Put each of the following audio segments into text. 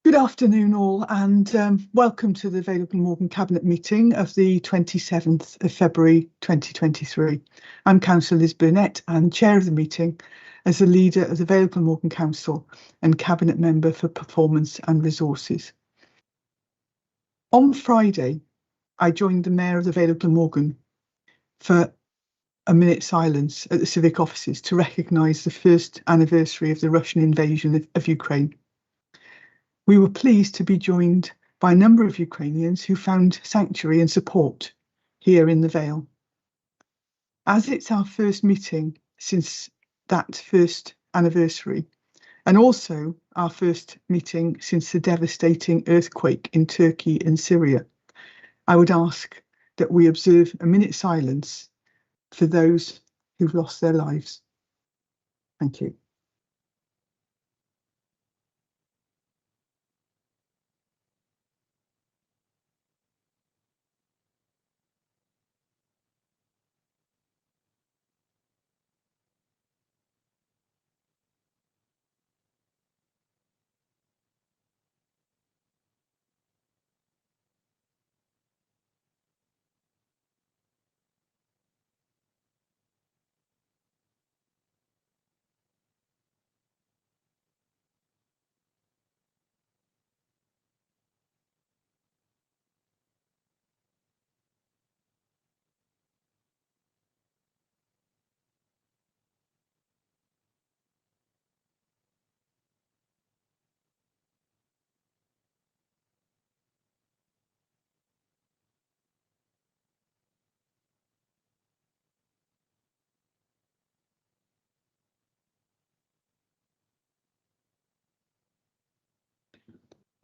Good afternoon all, and welcome to the Vale of Glamorgan Cabinet meeting of the 27th of February 2023. I'm Councillor Liz Burnett and Chair of the meeting as the leader of the Vale of Glamorgan Council and Cabinet Member for Performance and Resources. On Friday, I joined the Mayor of the Vale of Glamorgan for a minute's silence at the civic offices to recognise the first anniversary of the Russian invasion of Ukraine. We were pleased to be joined by a number of Ukrainians who found sanctuary and support here in the Vale. As it's our first meeting since that first anniversary, and also our first meeting since the devastating earthquake in Turkey and Syria, I would ask that we observe a minute's silence for those who've lost their lives. Thank you.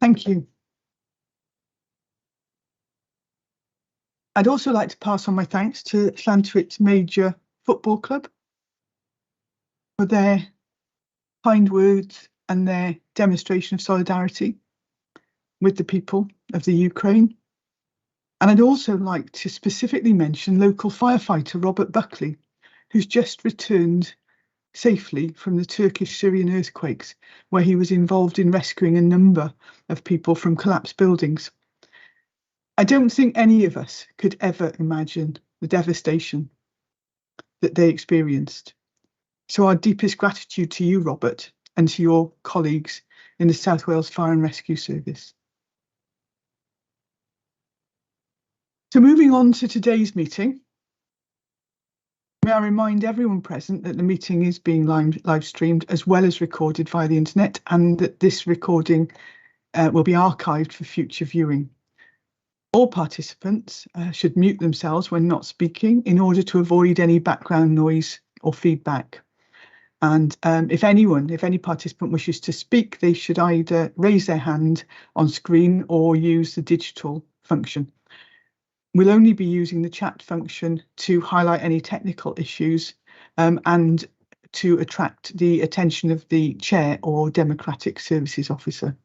Thank you. I'd also like to pass on my thanks to Llantwit Major Football Club for their kind words and their demonstration of solidarity with the people of the Ukraine. And I'd also like to specifically mention local firefighter Robert Buckley, who's just returned safely from the Turkish-Syrian earthquakes, where he was involved in rescuing a number of people from collapsed buildings. I don't think any of us could ever imagine the devastation that they experienced. So our deepest gratitude to you, Robert, and to your colleagues in the South Wales Fire and Rescue Service. So moving on to today's meeting, may I remind everyone present that the meeting is being live streamed as well as recorded via the internet, and that this recording will be archived for future viewing. All participants should mute themselves when not speaking in order to avoid any background noise or feedback. And if any participant wishes to speak, they should either raise their hand on screen or use the digital function. We'll only be using the chat function to highlight any technical issues and to attract the attention of the chair or Democratic Services Officer.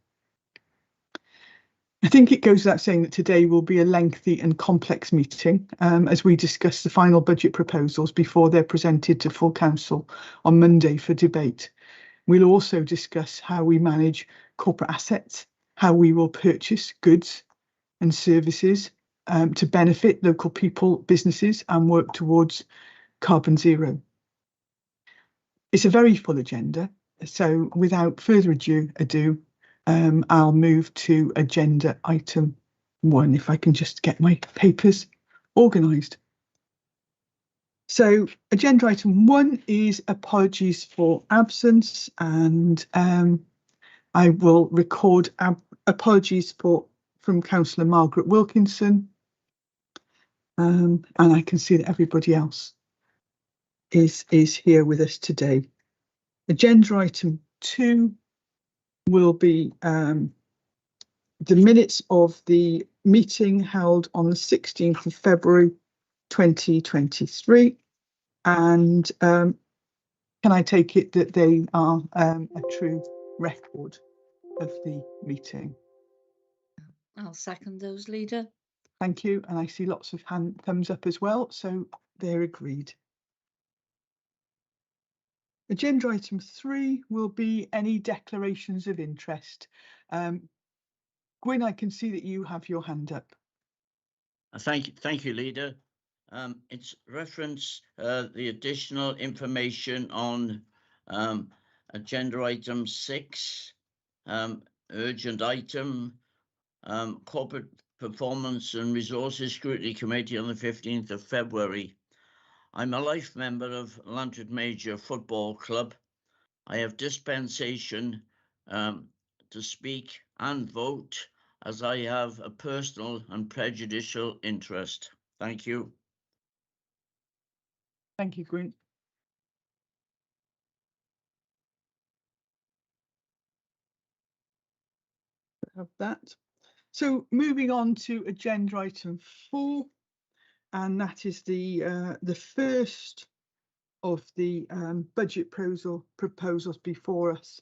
I think it goes without saying that today will be a lengthy and complex meeting as we discuss the final budget proposals before they're presented to full council on Monday for debate. We'll also discuss how we manage corporate assets, how we will purchase goods and services to benefit local people, businesses, and work towards carbon zero. It's a very full agenda, so without further ado, I'll move to agenda item 1, if I can just get my papers organised. So agenda item 1 is apologies for absence, and I will record apologies from Councillor Margaret Wilkinson, and I can see that everybody else is here with us today. Agenda item 2 will be the minutes of the meeting held on the 16th of February 2023, and can I take it that they are a true record of the meeting? I'll second those, Leader. Thank you, and I see lots of thumbs up as well, so they're agreed. Agenda item 3 will be any declarations of interest. Gwyn, I can see that you have your hand up. Thank you, Leader. It's reference the additional information on agenda item 6, urgent item, Corporate Performance and Resources Scrutiny Committee on the 15th of February. I'm a life member of Lantred Major Football Club. I have dispensation to speak and vote as I have a personal and prejudicial interest. Thank you. Thank you, Gwyn. Have that. So moving on to agenda item 4, and that is the first of the budget proposals before us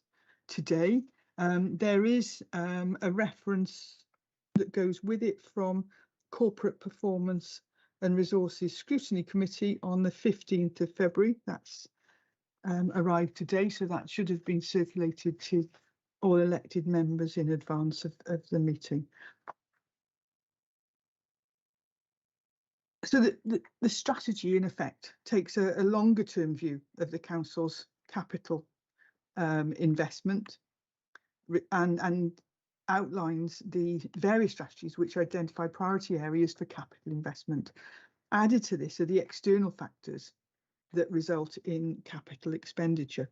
today. There is a reference that goes with it from Corporate Performance and Resources Scrutiny Committee on the 15th of February. That's arrived today, so that should have been circulated to all elected members in advance of the meeting. So the strategy, in effect, takes a longer term view of the council's capital investment and outlines the various strategies which identify priority areas for capital investment. Added to this are the external factors that result in capital expenditure.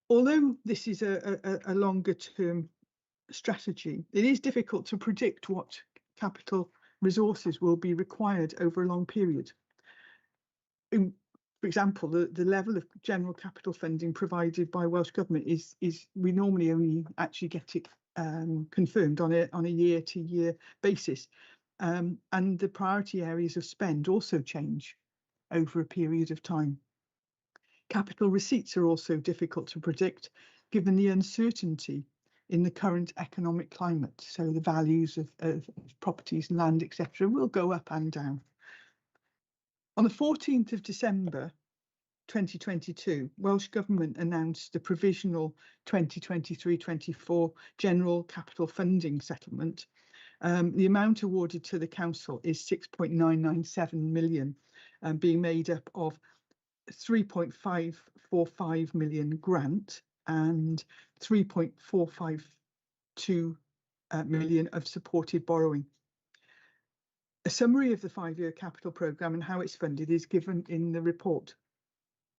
Although this is a longer term strategy, it is difficult to predict what capital resources will be required over a long period. For example, the level of general capital funding provided by Welsh Government is we normally only actually get it confirmed on a year-to-year basis, and the priority areas of spend also change over a period of time. Capital receipts are also difficult to predict given the uncertainty in the current economic climate. So the values of properties and land, etc., will go up and down. On the 14th of December 2022, Welsh Government announced the provisional 2023-24 General Capital Funding Settlement. The amount awarded to the council is 6.997 million, being made up of 3.545 million grant and 3.452 million of supported borrowing. A summary of the 5-year capital programme and how it's funded is given in the report.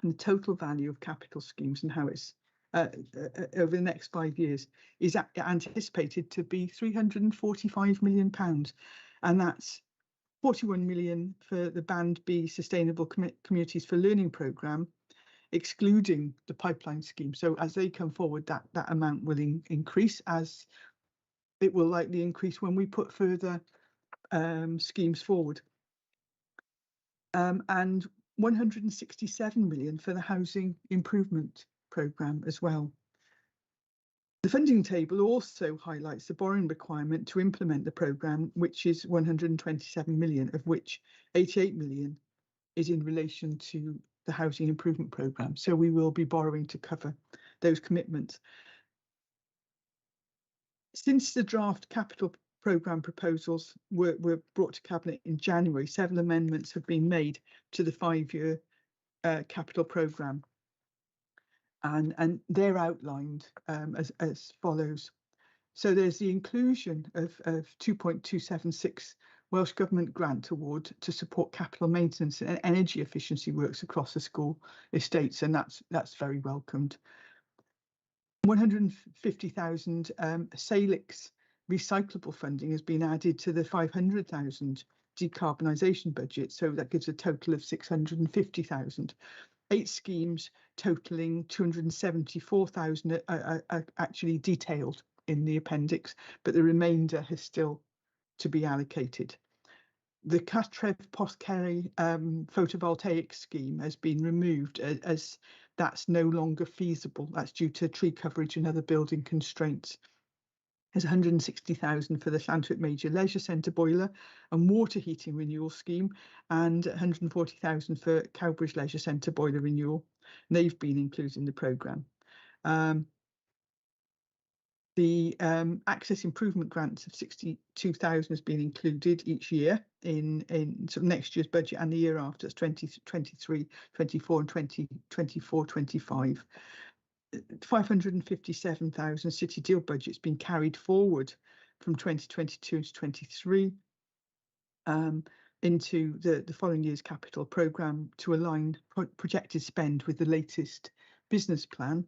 And the total value of capital schemes and how it's over the next 5 years is anticipated to be £345 million. And that's 41 million for the Band B Sustainable Communities for Learning programme, excluding the pipeline scheme. So as they come forward, that amount will increase, as it will likely increase when we put further schemes forward. And 167 million for the housing improvement programme as well. The funding table also highlights the borrowing requirement to implement the programme, which is 127 million, of which 88 million is in relation to the housing improvement programme. So we will be borrowing to cover those commitments. Since the draft capital programme proposals were brought to Cabinet in January, several amendments have been made to the 5-year capital programme. And they're outlined as follows. So there's the inclusion of 2.276 Welsh Government grant award to support capital maintenance and energy efficiency works across the school estates, and that's very welcomed. 150,000 Salix recyclable funding has been added to the 500,000 decarbonisation budget, so that gives a total of 650,000. 8 schemes totaling 274,000 are actually detailed in the appendix, but the remainder has still to be allocated. The Cartref Postceri photovoltaic scheme has been removed as that's no longer feasible. That's due to tree coverage and other building constraints. There's 160,000 for the Llantwit Major Leisure Centre boiler and water heating renewal scheme, and 140,000 for Cowbridge Leisure Centre boiler renewal. And they've been included in the programme. The access improvement grants of 62,000 has been included each year in sort of next year's budget and the year after. It's 2023, 24 and 2024, 25. 557,000 city deal budget's been carried forward from 2022 to 23 into the following year's capital programme to align projected spend with the latest business plan.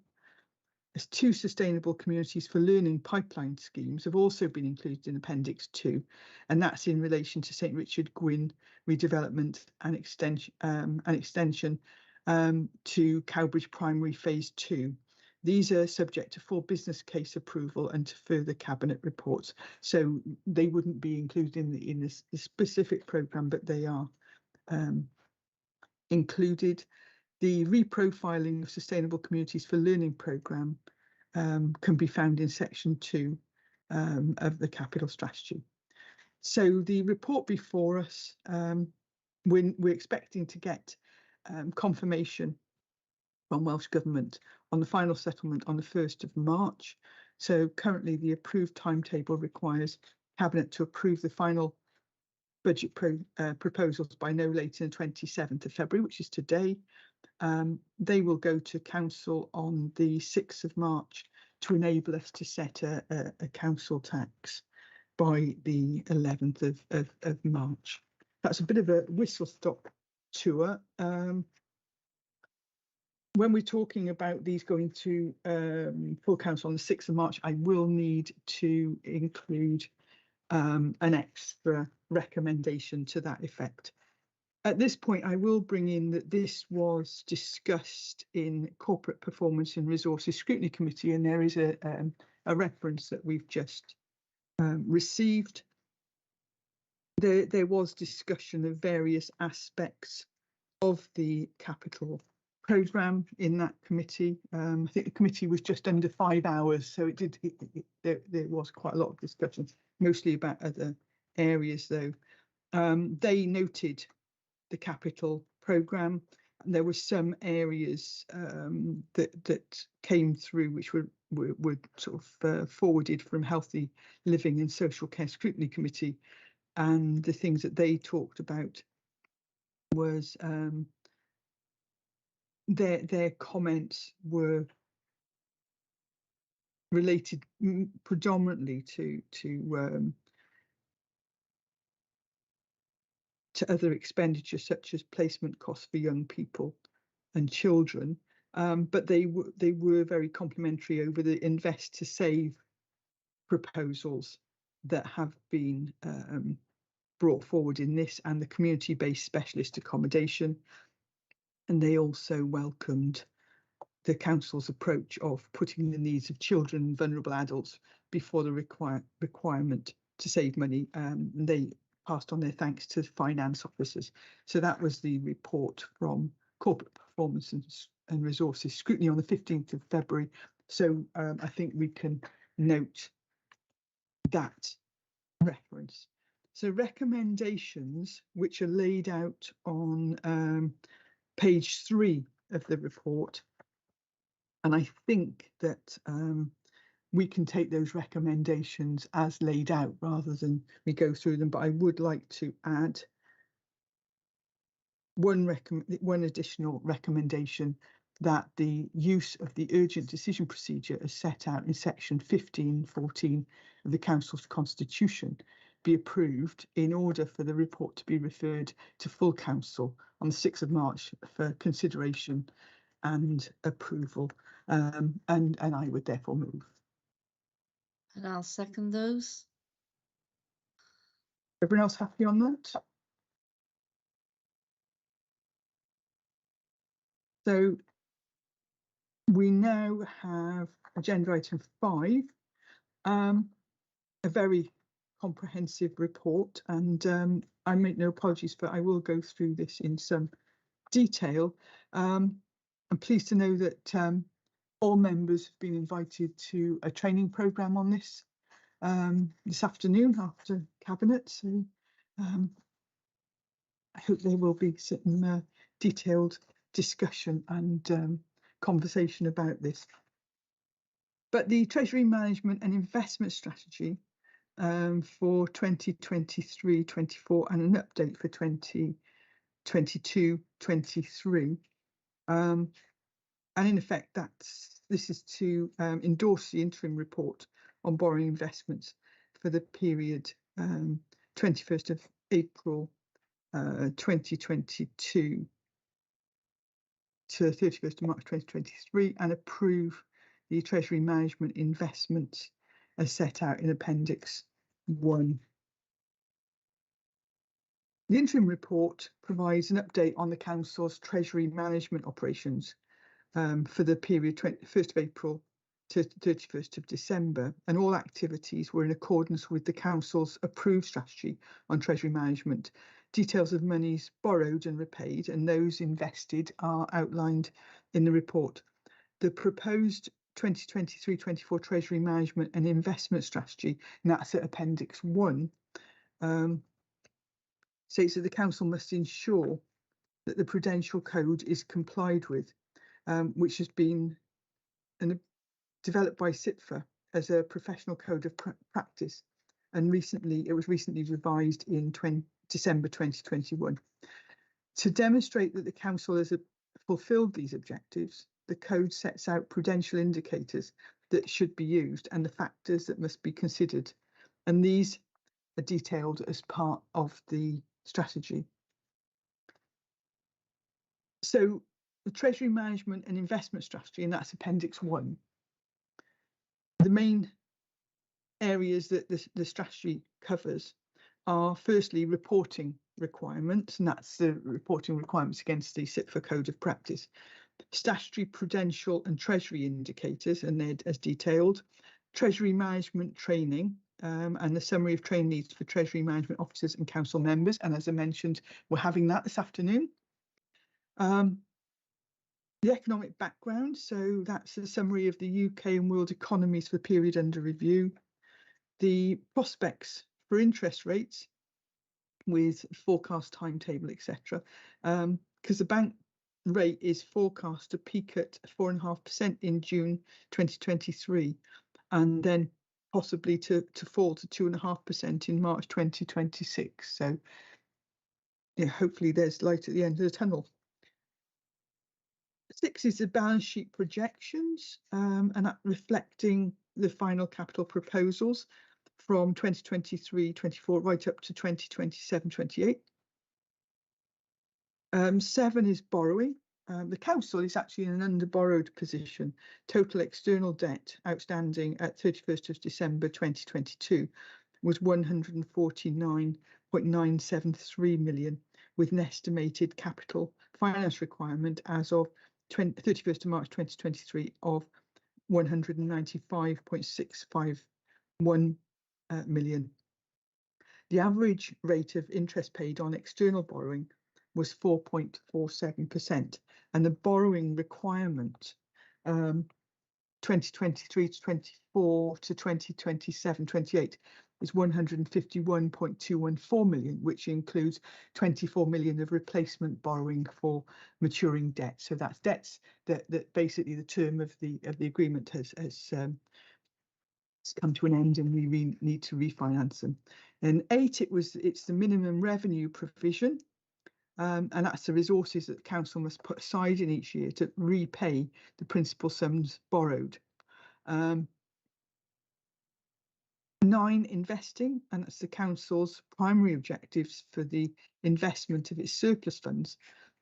There's 2 sustainable communities for learning pipeline schemes have also been included in Appendix 2, and that's in relation to St Richard Gwyn redevelopment and extension to Cowbridge Primary Phase 2. These are subject to full business case approval and to further cabinet reports, so they wouldn't be included in the specific programme, but they are included. The reprofiling of sustainable communities for learning programme can be found in section 2 of the capital strategy. So the report before us, we're expecting to get confirmation from Welsh Government on the final settlement on the 1st of March. So currently the approved timetable requires Cabinet to approve the final budget proposals by no later than 27th of February, which is today. They will go to Council on the 6th of March to enable us to set a council tax by the 11th of March. That's a bit of a whistle-stop tour. When we're talking about these going to full council on the 6th of March, I will need to include an extra recommendation to that effect. At this point, I will bring in that this was discussed in Corporate Performance and Resources Scrutiny Committee, and there is a reference that we've just received. There was discussion of various aspects of the capital programme in that committee. I think the committee was just under 5 hours, so there was quite a lot of discussion, mostly about other areas though. They noted the capital programme, and there were some areas that came through which were sort of forwarded from Healthy Living and Social Care Scrutiny Committee, and the things that they talked about was their comments were related predominantly to other expenditure such as placement costs for young people and children, but they were very complimentary over the Invest to Save proposals that have been brought forward in this and the community-based specialist accommodation. And they also welcomed the council's approach of putting the needs of children and vulnerable adults before the requirement to save money. They passed on their thanks to finance officers. So that was the report from Corporate Performance and Resources Scrutiny on the 15th of February. So I think we can note that reference. So recommendations which are laid out on page 3 of the report, and I think that we can take those recommendations as laid out rather than we go through them, but I would like to add one additional recommendation, that the use of the urgent decision procedure as set out in section 15.14 of the Council's Constitution be approved in order for the report to be referred to full council on the 6th of March for consideration and approval, and I would therefore move. And I'll second those. Everyone else happy on that? So we now have agenda item 5, a very comprehensive report, and I make no apologies for I will go through this in some detail. I'm pleased to know that all members have been invited to a training programme on this afternoon after Cabinet, so I hope there will be some detailed discussion and conversation about this. But the Treasury Management and Investment Strategy for 2023-24 and an update for 2022-23. And in effect, this is to endorse the interim report on borrowing investments for the period 21st of April 2022 to 31st of March 2023 and approve the Treasury Management investments as set out in Appendix 1. The interim report provides an update on the Council's Treasury Management operations for the period 1st of April to 31st of December, and all activities were in accordance with the Council's approved strategy on Treasury Management. Details of monies borrowed and repaid and those invested are outlined in the report. The proposed 2023-24 Treasury Management and Investment Strategy, and that's at Appendix 1, states that the Council must ensure that the Prudential Code is complied with, which has been developed by CIPFA as a professional code of practice, and it was recently revised in December 2021. To demonstrate that the Council has fulfilled these objectives, the code sets out prudential indicators that should be used and the factors that must be considered, and these are detailed as part of the strategy. So the Treasury Management and Investment Strategy, and that's Appendix 1. The main areas that the strategy covers are firstly reporting requirements, and that's the reporting requirements against the CIPFA Code of Practice, statutory prudential and treasury indicators, and they're as detailed, treasury management training, and the summary of training needs for treasury management officers and council members, and as I mentioned, we're having that this afternoon. The economic background, so that's a summary of the UK and world economies for the period under review. The prospects for interest rates with forecast timetable, etc. Because the bank rate is forecast to peak at 4.5% in June 2023, and then possibly to fall to 2.5% in March 2026. So yeah, hopefully there's light at the end of the tunnel. 6 is the balance sheet projections, and that reflecting the final capital proposals from 2023-24 right up to 2027-28. 7 is borrowing. The council is actually in an under-borrowed position. Total external debt outstanding at 31st of December 2022 was 149.973 million, with an estimated capital finance requirement as of 31st of March 2023 of 195.651 million. The average rate of interest paid on external borrowing was 4.47%, and the borrowing requirement 2023 to 24 to 2027-28 is 151.214 million, which includes 24 million of replacement borrowing for maturing debt. So that's debts that basically the term of the agreement has come to an end, and we need to refinance them. And 8, it's the minimum revenue provision, and that's the resources that the council must put aside in each year to repay the principal sums borrowed. 9, investing, and that's the council's primary objectives for the investment of its surplus funds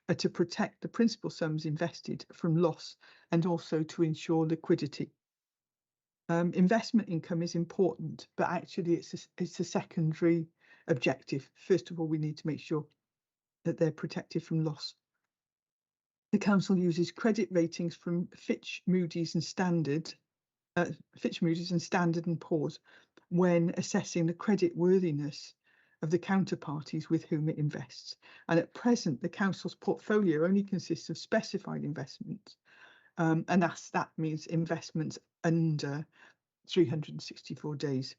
are to protect the principal sums invested from loss and also to ensure liquidity. Investment income is important, but actually it's a secondary objective. First of all, we need to make sure that they're protected from loss. The council uses credit ratings from Fitch, Moody's and Standard & Poor's when assessing the credit worthiness of the counterparties with whom it invests. And at present, the council's portfolio only consists of specified investments, and that means investments under 364 days.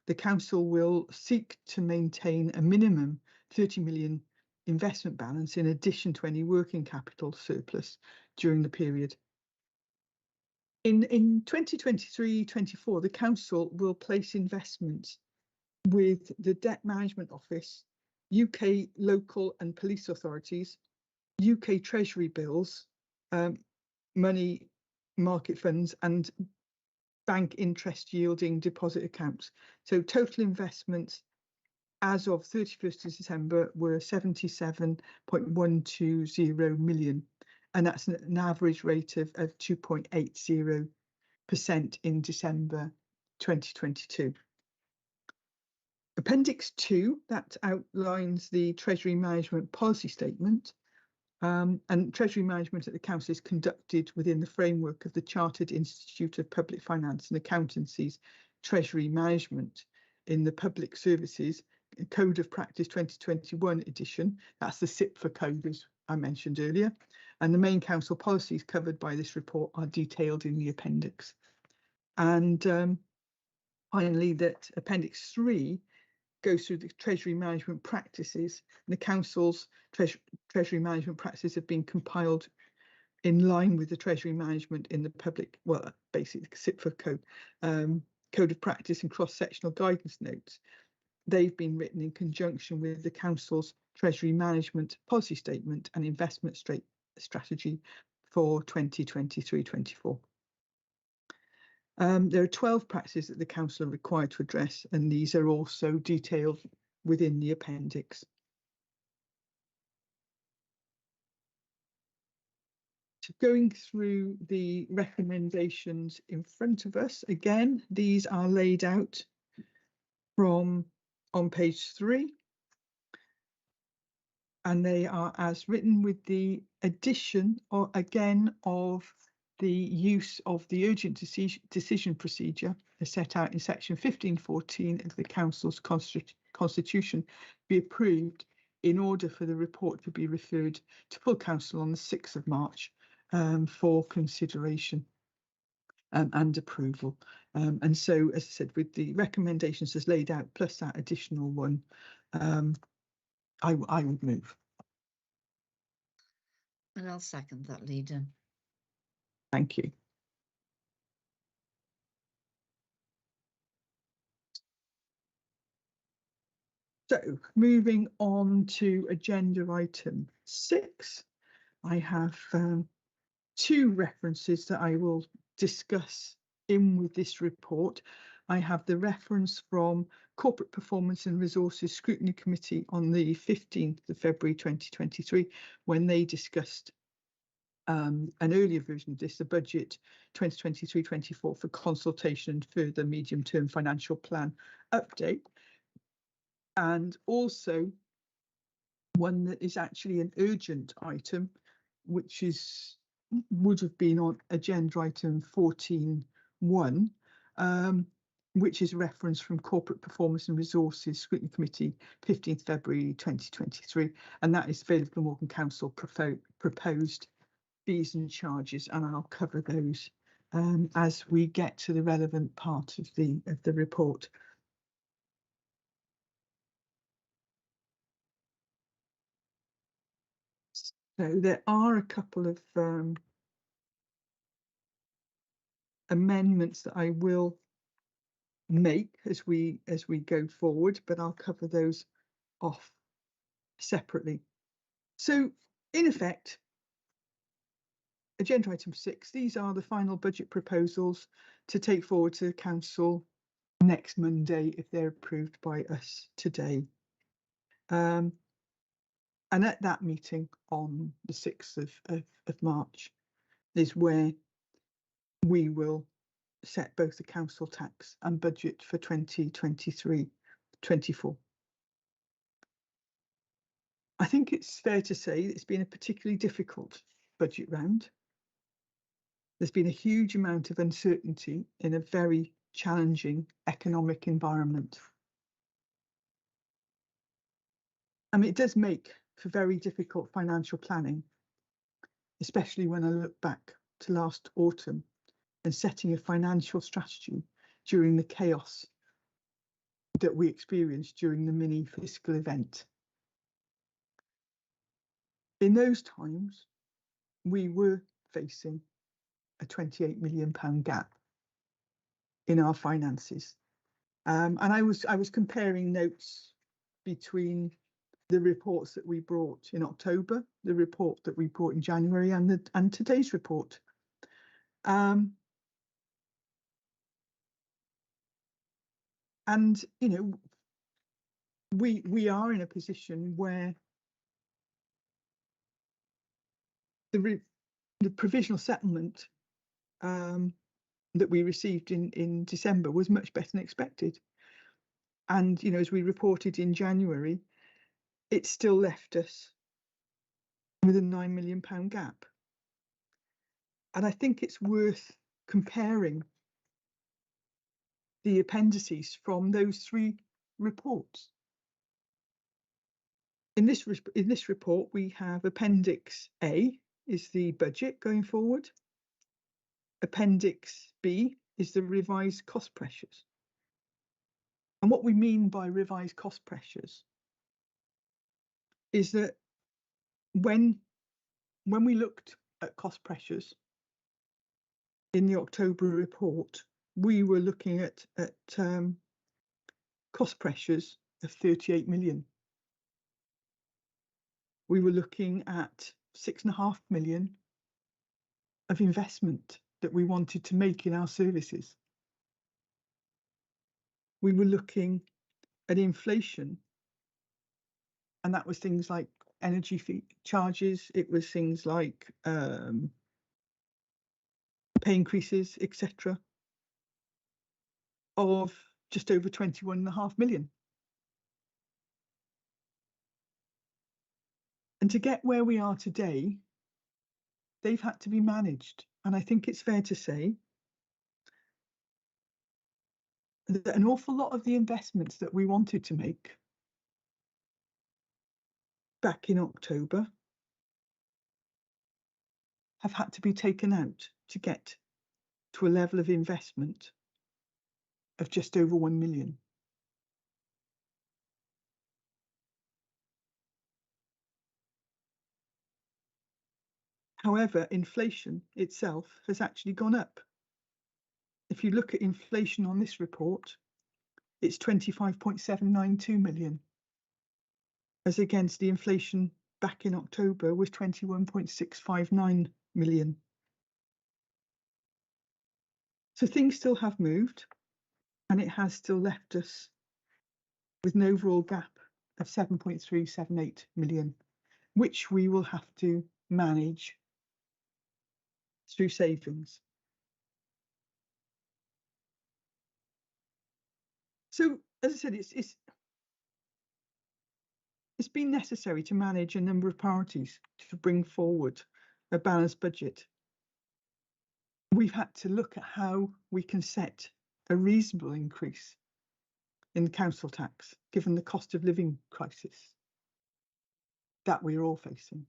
The council will seek to maintain a minimum 30 million investment balance in addition to any working capital surplus during the period. In 2023-24, the council will place investments with the Debt Management Office, UK local and police authorities, UK Treasury bills, money market funds and bank interest yielding deposit accounts. So total investments as of 31st of December were 77.120 million. And that's an average rate of 2.80% in December 2022. Appendix 2, that outlines the Treasury Management Policy Statement. And Treasury Management at the Council is conducted within the framework of the Chartered Institute of Public Finance and Accountancy's Treasury Management in the Public Services Code of Practice 2021 edition. That's the CIPFA code, as I mentioned earlier. And the main council policies covered by this report are detailed in the appendix. And finally, that Appendix 3 goes through the Treasury Management practices. And the Council's Treasury Management practices have been compiled in line with the Treasury Management in the public, well, basically CIPFA code, Code of Practice and cross-sectional guidance notes. They've been written in conjunction with the Council's Treasury Management Policy Statement and Investment Strategy for 2023-24. There are 12 practices that the Council are required to address, and these are also detailed within the appendix. So going through the recommendations in front of us, again, these are laid out from on page 3. And they are as written with the addition or again of the use of the urgent decision procedure as set out in section 1514 of the Council's constitution be approved in order for the report to be referred to full council on the 6th of March for consideration and approval. And so, as I said, with the recommendations as laid out, plus that additional one, I would move. And I'll second that, Leader. Thank you. So moving on to agenda item 6, I have 2 references that I will discuss in with this report. I have the reference from Corporate Performance and Resources Scrutiny Committee on the 15th of February 2023, when they discussed an earlier version of this, the budget 2023-24 for consultation and further medium-term financial plan update. And also one that is actually an urgent item, which would have been on agenda item 14.1, which is a reference from Corporate Performance and Resources Scrutiny Committee, 15th February 2023, and that is Vale Morgan Council proposed fees and charges, and I'll cover those as we get to the relevant part of the report. So there are a couple of amendments that I will make as we go forward, but I'll cover those off separately. So in effect, agenda item 6, these are the final budget proposals to take forward to the council next Monday if they're approved by us today. And at that meeting on the 6th of March is where we will set both the council tax and budget for 2023-24. I think it's fair to say that it's been a particularly difficult budget round. There's been a huge amount of uncertainty in a very challenging economic environment. I mean, it does make for very difficult financial planning, especially when I look back to last autumn and setting a financial strategy during the chaos that we experienced during the mini fiscal event. In those times, we were facing a £28 million gap in our finances. And I was comparing notes between the reports that we brought in October, the report that we brought in January, and today's report. And you know, we are in a position where the provisional settlement that we received in December was much better than expected. And, you know, as we reported in January, it still left us with a £9 million gap. And I think it's worth comparing the appendices from those three reports. In this report, we have Appendix A is the budget going forward. Appendix B is the revised cost pressures. And what we mean by revised cost pressures is that when we looked at cost pressures in the October report, we were looking at cost pressures of 38 million. We were looking at 6.5 million of investment that we wanted to make in our services. We were looking at inflation, and that was things like energy fee charges, it was things like pay increases, etc., of just over 21.5 million. And to get where we are today, they've had to be managed. And I think it's fair to say that an awful lot of the investments that we wanted to make back in October have had to be taken out to get to a level of investment of just over 1 million. However, inflation itself has actually gone up. If you look at inflation on this report, it's 25.792 million, as against the inflation back in October was 21.659 million. So things still have moved, and it has still left us with an overall gap of 7.378 million, which we will have to manage through savings. So, as I said, it's been necessary to manage a number of priorities to bring forward a balanced budget. We've had to look at how we can set a reasonable increase in the council tax, given the cost of living crisis that we're all facing.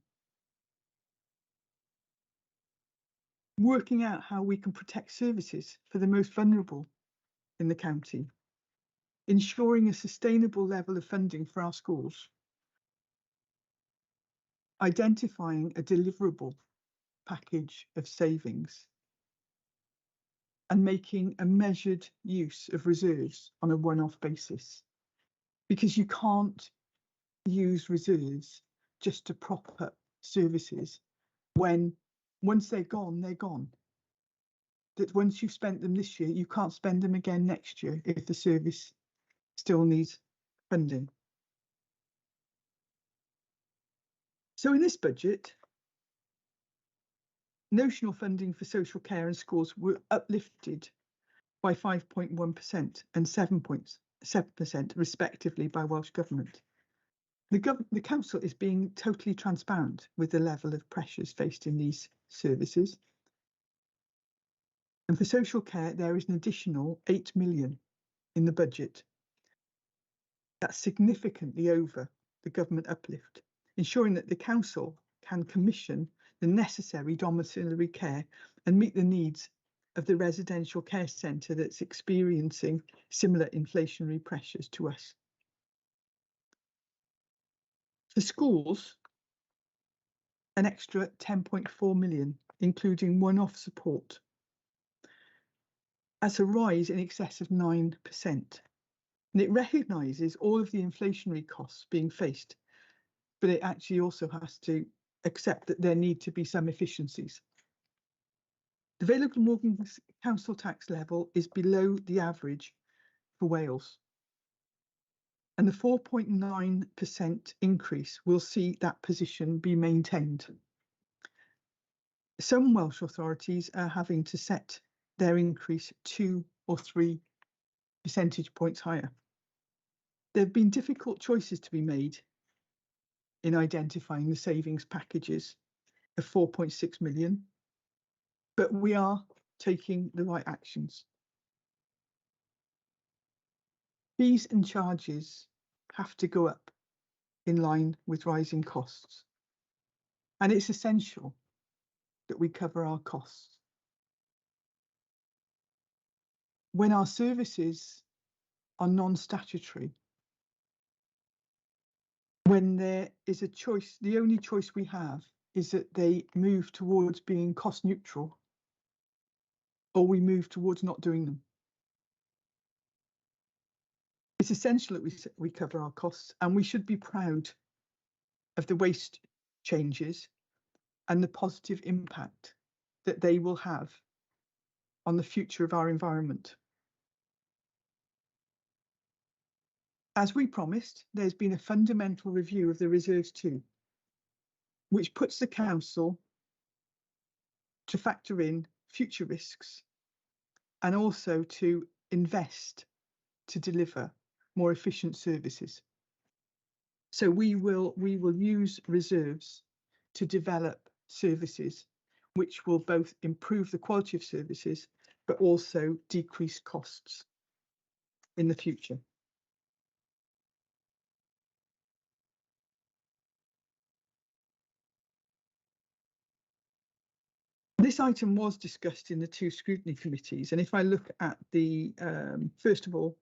Working out how we can protect services for the most vulnerable in the county, ensuring a sustainable level of funding for our schools, identifying a deliverable package of savings, and making a measured use of reserves on a one-off basis. Because you can't use reserves just to prop up services when once they're gone, they're gone. That once you've spent them this year, you can't spend them again next year if the service still needs funding. So in this budget, notional funding for social care and schools were uplifted by 5.1% and 7.7% respectively by Welsh Government. The council is being totally transparent with the level of pressures faced in these services. And for social care, there is an additional 8 million in the budget. That's significantly over the government uplift, ensuring that the council can commission the necessary domiciliary care and meet the needs of the residential care centre that's experiencing similar inflationary pressures to us. For schools, an extra 10.4 million, including one-off support as a rise in excess of 9%. And it recognises all of the inflationary costs being faced, but it actually also has to accept that there need to be some efficiencies. The Vale of Glamorgan council tax level is below the average for Wales. And the 4.9% increase will see that position be maintained. Some Welsh authorities are having to set their increase 2 or 3 percentage points higher. There have been difficult choices to be made in identifying the savings packages of 4.6 million, but we are taking the right actions. Fees and charges have to go up in line with rising costs, and it's essential that we cover our costs. When our services are non-statutory, when there is a choice, the only choice we have is that they move towards being cost neutral, or we move towards not doing them. It's essential that we cover our costs, and we should be proud of the waste changes and the positive impact that they will have on the future of our environment. As we promised, there's been a fundamental review of the reserves too, which puts the council to factor in future risks and also to invest to deliver more efficient services. So we will use reserves to develop services which will both improve the quality of services but also decrease costs in the future. This item was discussed in the 2 scrutiny committees, and if I look at the, first of all,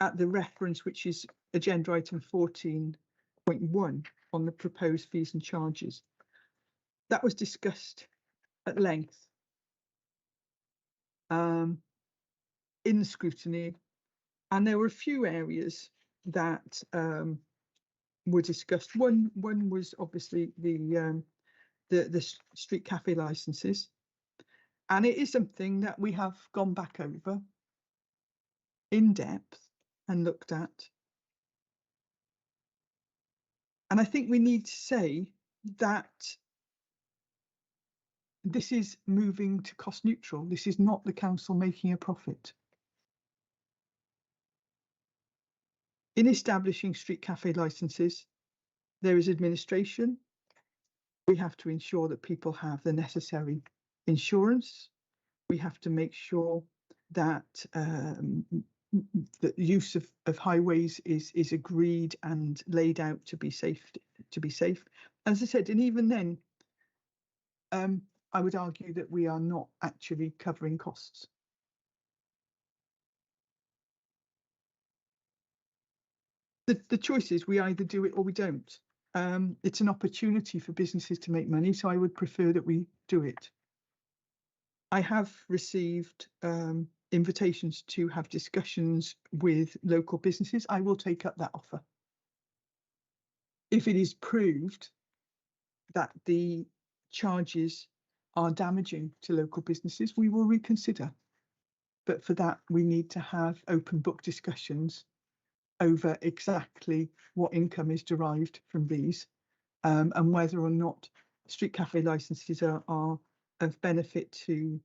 at the reference, which is agenda item 14.1 on the proposed fees and charges, that was discussed at length in the scrutiny, and there were a few areas that were discussed. One was obviously the street cafe licenses, and it is something that we have gone back over in depth and looked at. And I think we need to say that this is moving to cost neutral. This is not the council making a profit. In establishing street cafe licenses, there is administration. We have to ensure that people have the necessary insurance. We have to make sure that the use of highways is agreed and laid out to be safe. As I said, and even then, I would argue that we are not actually covering costs. The choice is we either do it or we don't. It's an opportunity for businesses to make money, so I would prefer that we do it. I have received invitations to have discussions with local businesses. I will take up that offer. If it is proved that the charges are damaging to local businesses, we will reconsider. But for that, we need to have open book discussions over exactly what income is derived from these, and whether or not street cafe licenses are of benefit to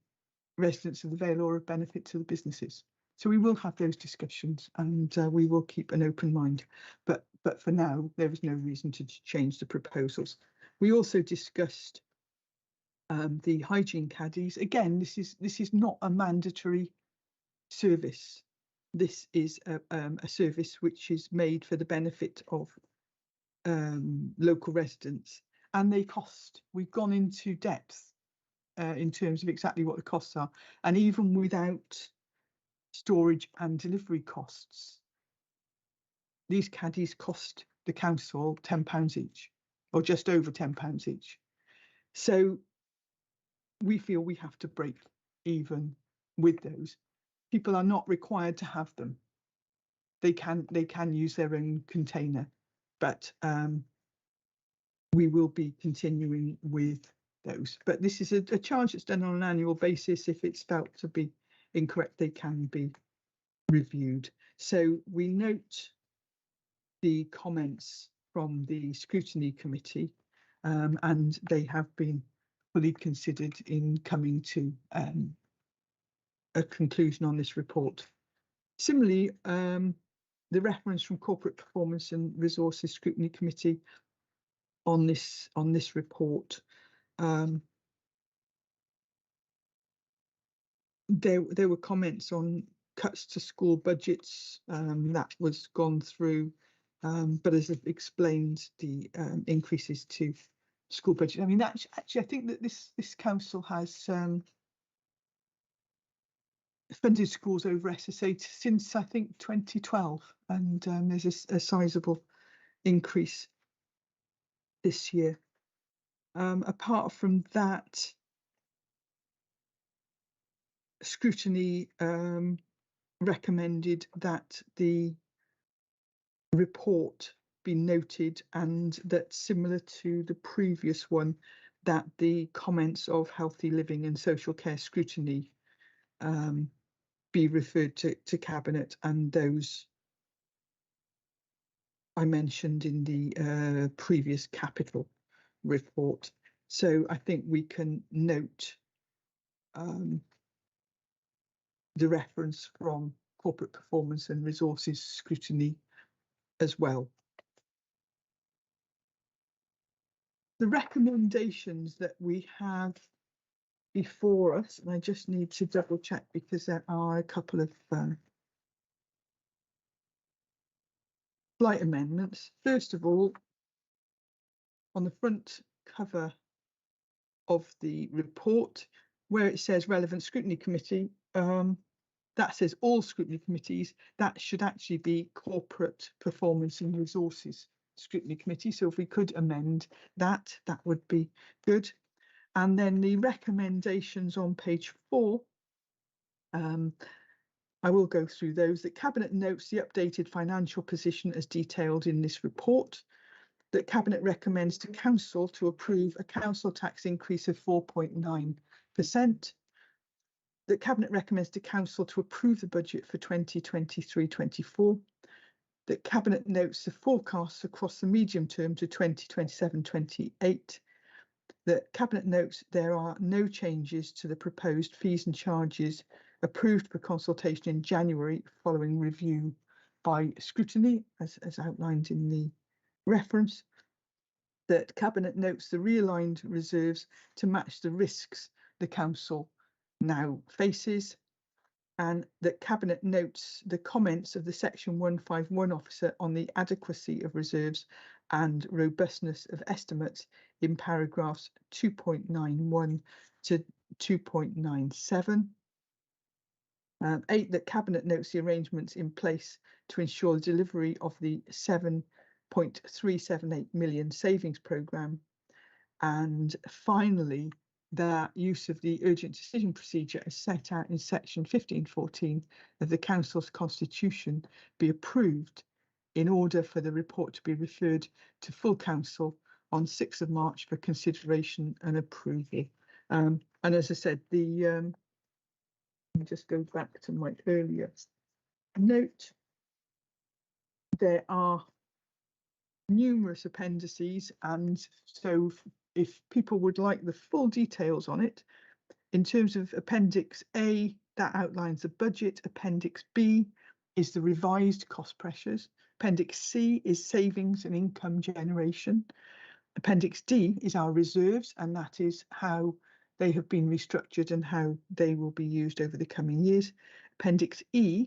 residents of the Vale or of benefit to the businesses. So we will have those discussions, and we will keep an open mind. But for now, there is no reason to change the proposals. We also discussed the hygiene caddies. Again, this is not a mandatory service. This is a service which is made for the benefit of local residents, and they cost. We've gone into depth in terms of exactly what the costs are, and even without storage and delivery costs, these caddies cost the council £10 each, or just over £10 each. So we feel we have to break even with those. People are not required to have them. They can use their own container, but we will be continuing with those. But this is a charge that's done on an annual basis. If it's felt to be incorrect, they can be reviewed. So we note the comments from the scrutiny committee, and they have been fully considered in coming to a conclusion on this report. Similarly, the reference from Corporate Performance and Resources Scrutiny Committee on this report, there were comments on cuts to school budgets that was gone through, but as I've explained, the increases to school budget. I mean, actually, I think that this council has funded schools over SSA since I think 2012, and there's a sizable increase this year. Apart from that, scrutiny recommended that the report be noted, and that similar to the previous one, that the comments of Healthy Living and Social Care Scrutiny be referred to Cabinet, and those I mentioned in the previous capital report. So I think we can note the reference from Corporate Performance and Resources Scrutiny as well. The recommendations that we have before us, and I just need to double check because there are a couple of slight amendments. First of all, on the front cover of the report, where it says relevant scrutiny committee, that says all scrutiny committees. That should actually be Corporate Performance and Resources Scrutiny Committee. So if we could amend that, that would be good. And then the recommendations on page 4, I will go through those. That Cabinet notes the updated financial position as detailed in this report. That Cabinet recommends to Council to approve a council tax increase of 4.9%. That Cabinet recommends to Council to approve the budget for 2023-24. That Cabinet notes the forecasts across the medium term to 2027-28. That Cabinet notes there are no changes to the proposed fees and charges approved for consultation in January following review by scrutiny, as outlined in the reference. That Cabinet notes the realigned reserves to match the risks the Council now faces, and that Cabinet notes the comments of the Section 151 officer on the adequacy of reserves and robustness of estimates in paragraphs 2.91 to 2.97. 8, that Cabinet notes the arrangements in place to ensure the delivery of the 7.378 million savings programme. And finally, that use of the urgent decision procedure as set out in section 1514 of the Council's Constitution be approved in order for the report to be referred to full Council on 6th of March for consideration and approval. And as I said, let me just go back to my earlier note. There are numerous appendices, and so if people would like the full details on it, in terms of Appendix A, that outlines the budget. Appendix B is the revised cost pressures. Appendix C is savings and income generation. Appendix D is our reserves, and that is how they have been restructured and how they will be used over the coming years. Appendix E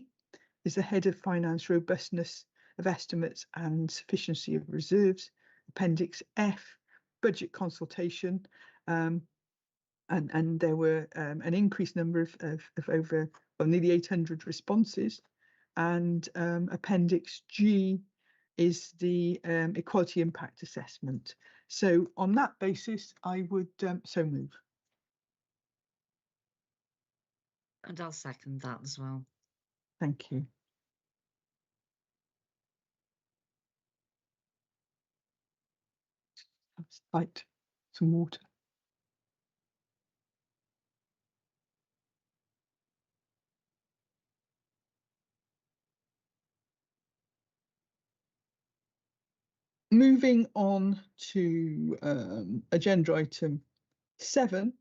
is the head of finance robustness of estimates and sufficiency of reserves. Appendix F, budget consultation, and there were an increased number of over nearly 800 responses. And Appendix G is the equality impact assessment. So on that basis, I would so move. And I'll second that as well. Thank you. Like some water. Moving on to agenda item 7,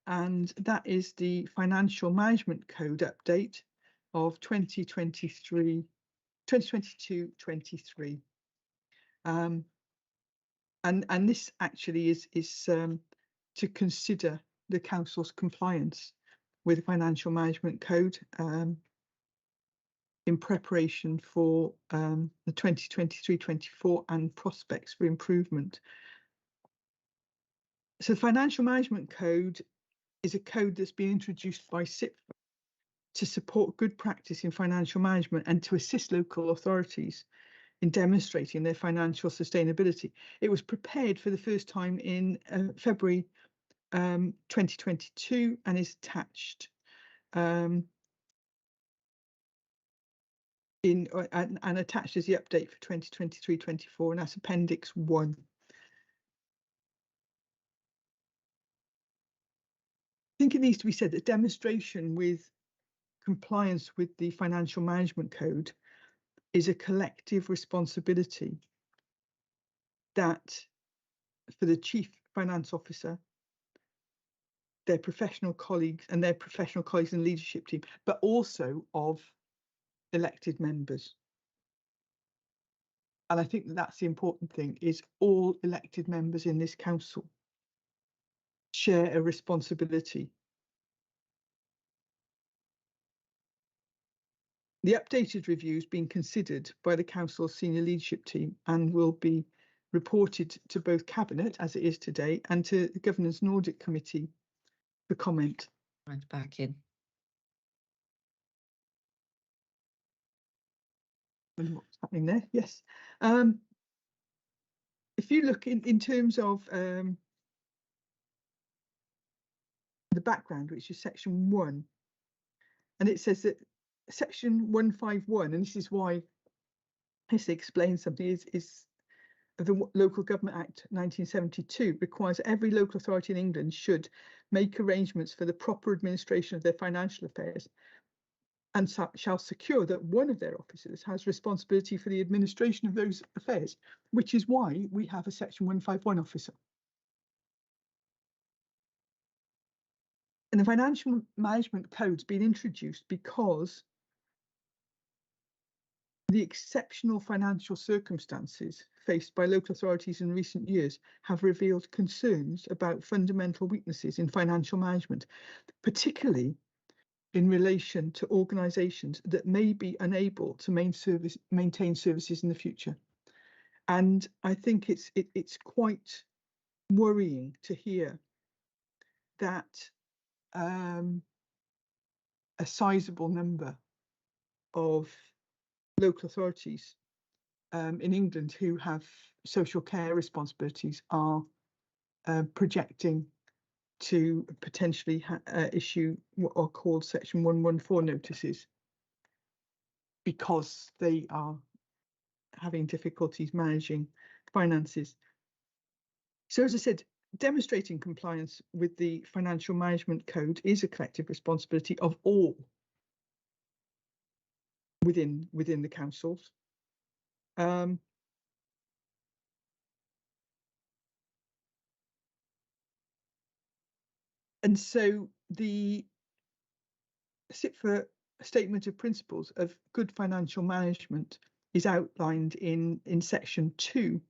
and that is the Financial Management Code update of 2022-23. And this actually is to consider the council's compliance with the Financial Management Code in preparation for the 2023-24 and prospects for improvement. So the Financial Management Code is a code that's been introduced by CIPFA to support good practice in financial management and to assist local authorities in demonstrating their financial sustainability. It was prepared for the first time in February 2022 and is attached and attached as the update for 2023-24, and that's Appendix 1. I think it needs to be said that demonstration with compliance with the Financial Management Code is a collective responsibility that for the Chief Finance Officer, their professional colleagues and leadership team, but also of elected members. And I think that that's the important thing, is all elected members in this council share a responsibility. The updated review is being considered by the council's senior leadership team and will be reported to both Cabinet, as it is today, and to the Governance and Audit Committee for comment. Right, back in. And what's happening there? Yes. If you look in terms of the background, which is section 1, and it says that section 151, and this is why this explains something, is the Local Government Act 1972 requires every local authority in England should make arrangements for the proper administration of their financial affairs and shall secure that one of their officers has responsibility for the administration of those affairs, which is why we have a section 151 officer. And the Financial Management Code's been introduced because the exceptional financial circumstances faced by local authorities in recent years have revealed concerns about fundamental weaknesses in financial management, particularly in relation to organisations that may be unable to maintain services in the future. And I think it's quite worrying to hear that a sizable number of local authorities in England who have social care responsibilities are projecting to potentially issue what are called section 114 notices because they are having difficulties managing finances. So as I said, demonstrating compliance with the Financial Management Code is a collective responsibility of all within the councils. And so the CIPFA Statement of Principles of Good Financial Management is outlined in section 2,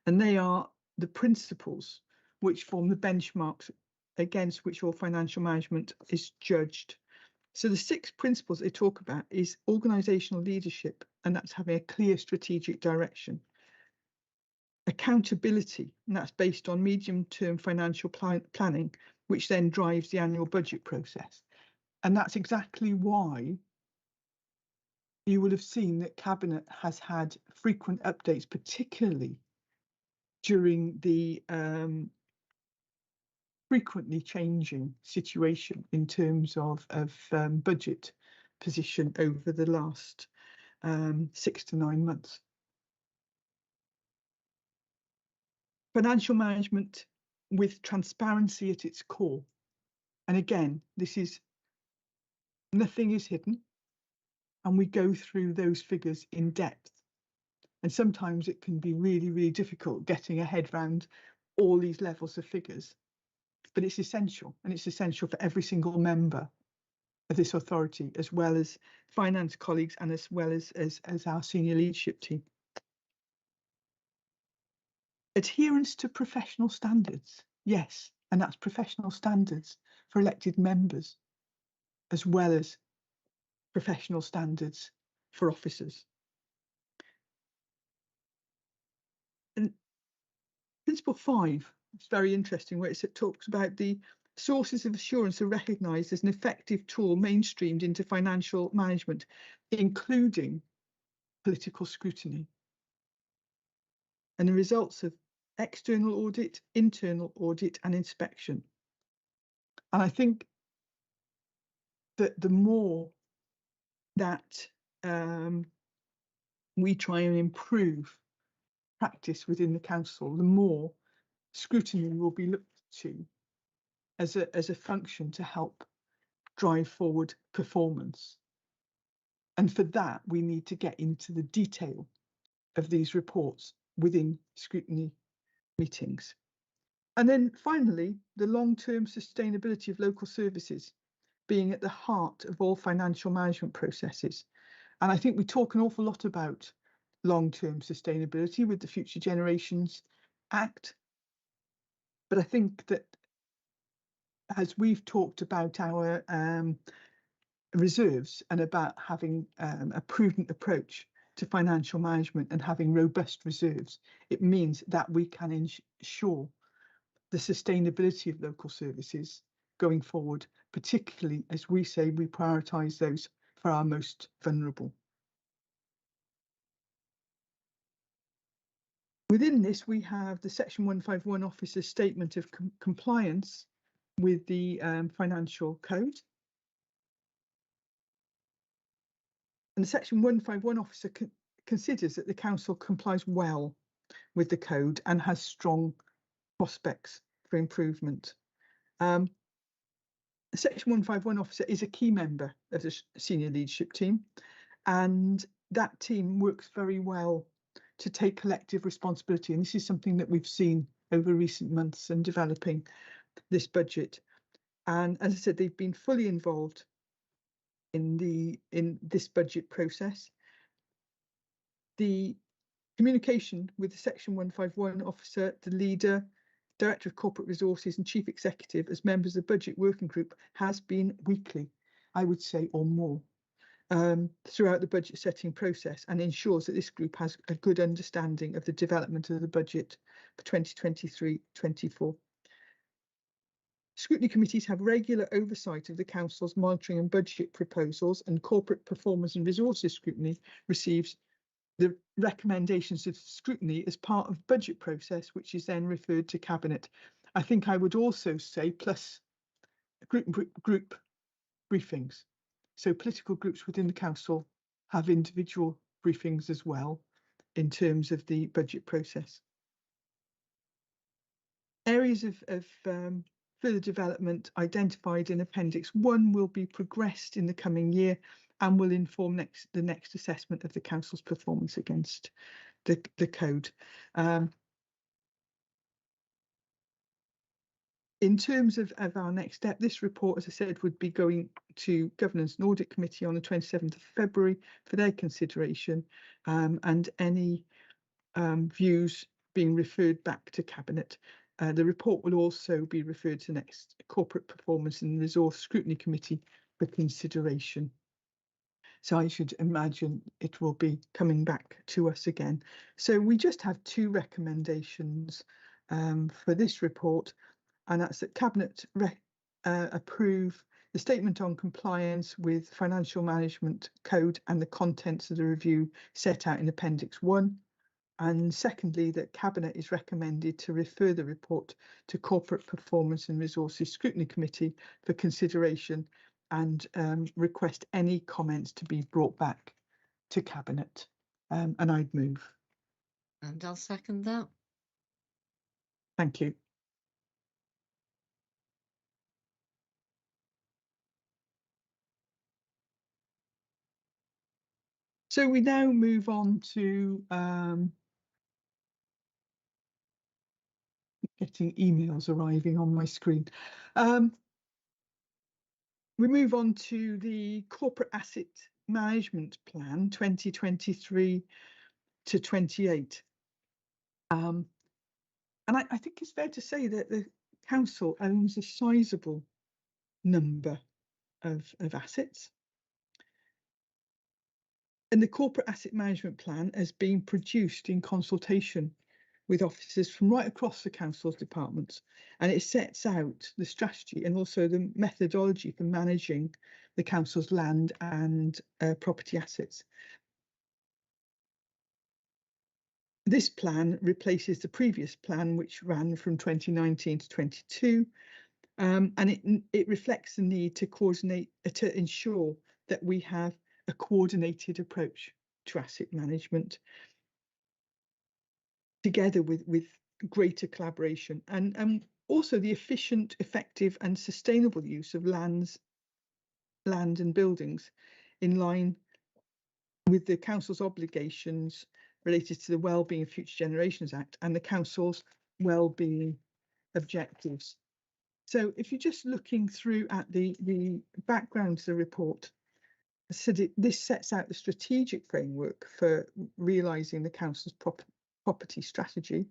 and they are the principles which form the benchmarks against which all financial management is judged. So the 6 principles they talk about is organisational leadership, and that's having a clear strategic direction. Accountability, and that's based on medium-term financial planning, which then drives the annual budget process. And that's exactly why you will have seen that Cabinet has had frequent updates, particularly during the frequently changing situation in terms of budget position over the last 6 to 9 months. Financial management with transparency at its core. And again, nothing is hidden, and we go through those figures in depth. And sometimes it can be really, really difficult getting a head round all these levels of figures. But it's essential, and it's essential for every single member of this authority, as well as finance colleagues and as well as our senior leadership team. Adherence to professional standards, yes, and that's professional standards for elected members, as well as professional standards for officers. And Principle 5 is very interesting, where it talks about the sources of assurance are recognised as an effective tool mainstreamed into financial management, including political scrutiny. And the results of external audit, internal audit and inspection. And I think that the more that we try and improve practice within the council, the more scrutiny will be looked to as a function to help drive forward performance. And for that, we need to get into the detail of these reports within scrutiny meetings. And then finally, the long-term sustainability of local services being at the heart of all financial management processes. And I think we talk an awful lot about long-term sustainability with the Future Generations Act. But I think that as we've talked about our reserves and about having a prudent approach to financial management and having robust reserves, it means that we can ensure the sustainability of local services going forward, particularly as we say we prioritise those for our most vulnerable. Within this, we have the Section 151 Officer's Statement of Compliance with the Financial Code. And the Section 151 Officer considers that the Council complies well with the Code and has strong prospects for improvement. The Section 151 Officer is a key member of the senior leadership team, and that team works very well to take collective responsibility. And this is something that we've seen over recent months in developing this budget. And as I said, they've been fully involved in this budget process. The communication with the Section 151 Officer, the leader, Director of Corporate Resources and Chief Executive as members of the Budget Working Group has been weekly, I would say, or more, throughout the budget setting process, and ensures that this group has a good understanding of the development of the budget for 2023-24. Scrutiny committees have regular oversight of the Council's monitoring and budget proposals, and corporate performance and resources scrutiny receives the recommendations of scrutiny as part of budget process, which is then referred to Cabinet. I think I would also say plus group briefings. So political groups within the council have individual briefings as well in terms of the budget process. Areas of further development identified in Appendix 1 will be progressed in the coming year and will inform the next assessment of the council's performance against the code. In terms of our next step, this report, as I said, would be going to Governance and Audit Committee on the 27th of February for their consideration, and any views being referred back to Cabinet. The report will also be referred to the next Corporate Performance and Resource Scrutiny Committee for consideration. So I should imagine it will be coming back to us again. So we just have two recommendations for this report, and that's that Cabinet approve the statement on compliance with Financial Management Code and the contents of the review set out in Appendix 1, And secondly, that Cabinet is recommended to refer the report to Corporate Performance and Resources Scrutiny Committee for consideration and request any comments to be brought back to Cabinet. And I'd move. And I'll second that. Thank you. So we now move on to getting emails arriving on my screen. We move on to the Corporate Asset Management Plan 2023 to 28. And I think it's fair to say that the council owns a sizable number of assets. And the Corporate Asset Management Plan has been produced in consultation with officers from right across the council's departments, and it sets out the strategy and also the methodology for managing the council's land and property assets. This plan replaces the previous plan, which ran from 2019 to 22, and it reflects the need to coordinate, to ensure that we have a coordinated approach to asset management, together with greater collaboration and also the efficient, effective and sustainable use of land and buildings in line with the council's obligations related to the Wellbeing of Future Generations Act and the council's wellbeing objectives. So if you're just looking through at the background to the report, this sets out the strategic framework for realising the council's property strategy,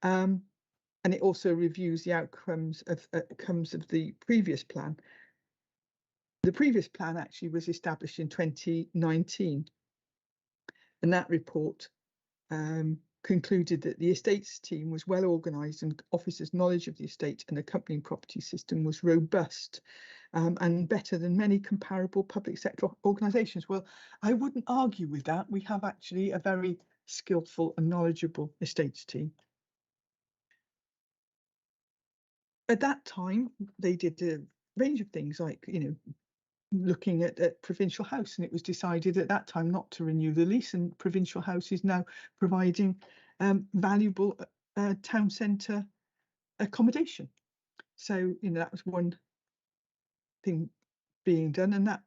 and it also reviews the outcomes of the previous plan. The previous plan actually was established in 2019, and that report concluded that the estates team was well organised and officers' knowledge of the estate and accompanying property system was robust and better than many comparable public sector organisations. Well, I wouldn't argue with that. We have actually a very skillful and knowledgeable estates team. At that time, they did a range of things like, looking at Provincial House, and it was decided at that time not to renew the lease, and Provincial House is now providing valuable town centre accommodation. So, that was one thing being done, and that,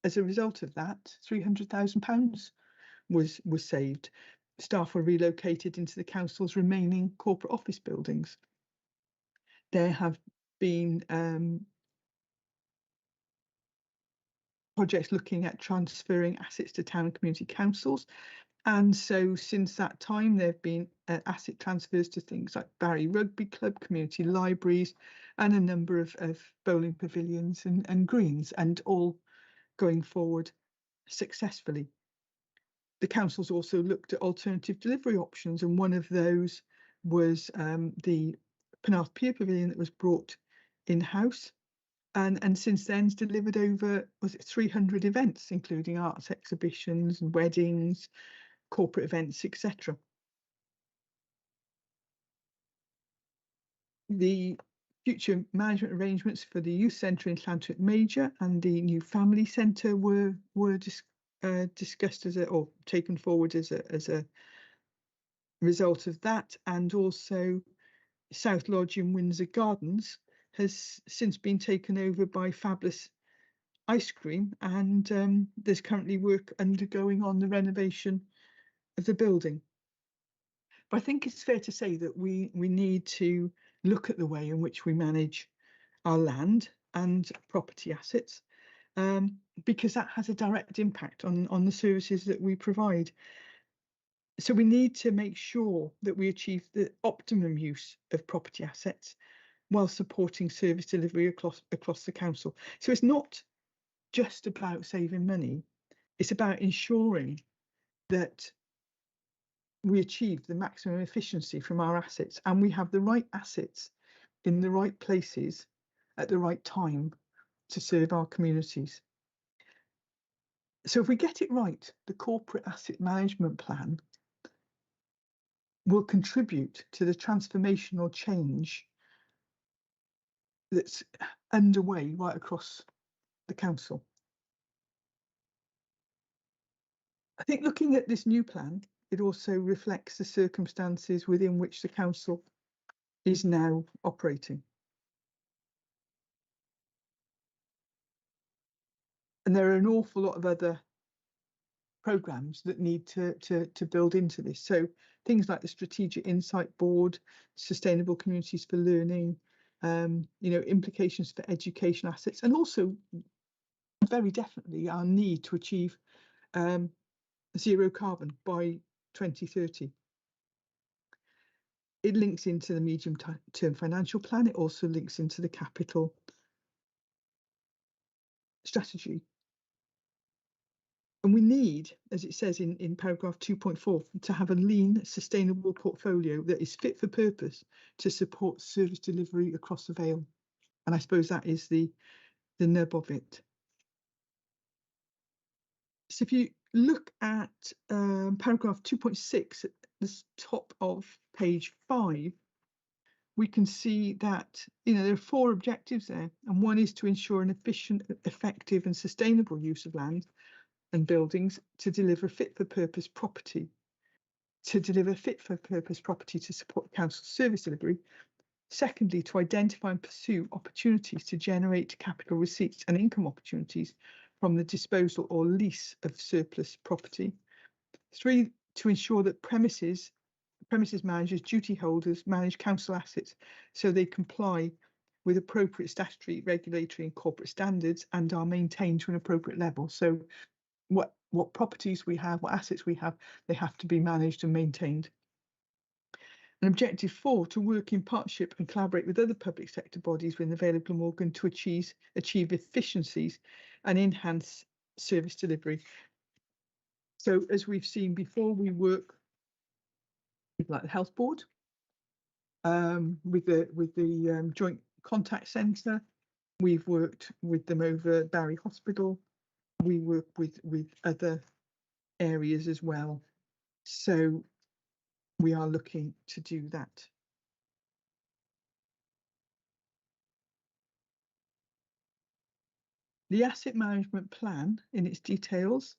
as a result of that, £300,000 was saved. Staff were relocated into the council's remaining corporate office buildings. There have been projects looking at transferring assets to town and community councils. And so since that time, there have been asset transfers to things like Barry Rugby Club, community libraries, and a number of bowling pavilions and greens, and all going forward successfully. The council's also looked at alternative delivery options, and one of those was the Penarth Pier Pavilion that was brought in-house. And since then has delivered over, 300 events, including arts exhibitions, weddings, corporate events, etc. The future management arrangements for the youth centre in Llantwit Major and the new family centre were discussed or taken forward as a result of that, and also South Lodge in Windsor Gardens has since been taken over by Fabulous Ice Cream, and there's currently work undergoing on the renovation of the building. But I think it's fair to say that we need to look at the way in which we manage our land and property assets, because that has a direct impact on the services that we provide. So we need to make sure that we achieve the optimum use of property assets while supporting service delivery across the council. So it's not just about saving money, it's about ensuring that we achieve the maximum efficiency from our assets, and we have the right assets in the right places at the right time to serve our communities. So if we get it right, the Corporate Asset Management Plan will contribute to the transformational change that's underway right across the council. I think looking at this new plan, it also reflects the circumstances within which the council is now operating. And there are an awful lot of other programmes that need to build into this. So things like the Strategic Insight Board, Sustainable Communities for Learning, implications for education assets, and also very definitely our need to achieve zero carbon by 2030. It links into the medium-term financial plan. It also links into the capital strategy. And we need, as it says in paragraph 2.4, to have a lean, sustainable portfolio that is fit for purpose to support service delivery across the Vale. And I suppose that is the nub of it. So if you look at paragraph 2.6 at the top of page 5, we can see that there are 4 objectives there, and one is to ensure an efficient, effective and sustainable use of land and buildings to deliver fit-for-purpose property, to support council service delivery. Secondly, to identify and pursue opportunities to generate capital receipts and income opportunities from the disposal or lease of surplus property. 3, to ensure that premises managers, duty holders manage council assets so they comply with appropriate statutory, regulatory and corporate standards and are maintained to an appropriate level. So what properties we have, what assets we have, they have to be managed and maintained. And objective 4, to work in partnership and collaborate with other public sector bodies within the Vale of Glamorgan to achieve efficiencies and enhance service delivery. So as we've seen before, we work with like the Health Board, with the Joint Contact Centre. We've worked with them over Barry Hospital. We work with other areas as well. So we are looking to do that. The asset management plan in its details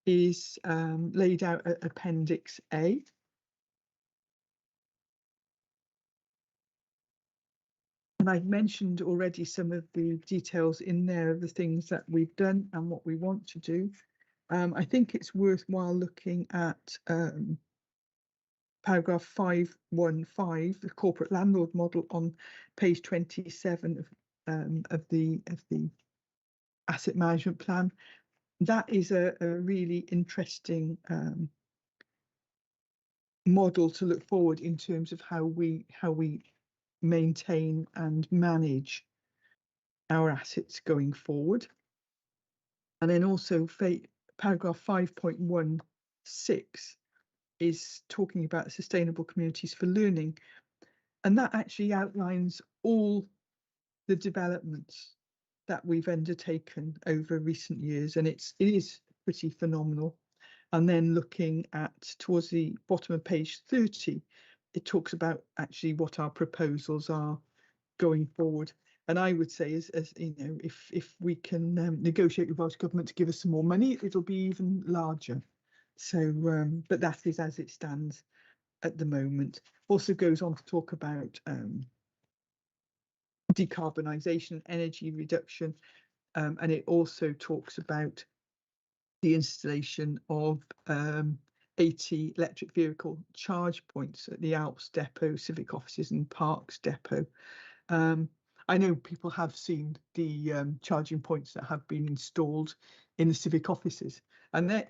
is laid out at Appendix A. And I've mentioned already some of the details in there of the things that we've done and what we want to do. I think it's worthwhile looking at paragraph 515, the corporate landlord model on page 27 of the asset management plan. That is a really interesting model to look forward in terms of how we maintain and manage our assets going forward. And then also paragraph 5.16 is talking about sustainable communities for learning, and that actually outlines all the developments that we've undertaken over recent years, and it is pretty phenomenal. And then looking at towards the bottom of page 30, it talks about actually what our proposals are going forward. And I would say, as if we can negotiate with Welsh Government to give us some more money, it'll be even larger. So, but that is as it stands at the moment. Also goes on to talk about decarbonisation, energy reduction, and it also talks about the installation of 80 electric vehicle charge points at the Alps Depot, Civic Offices and Parks Depot. I know people have seen the charging points that have been installed in the civic offices, and that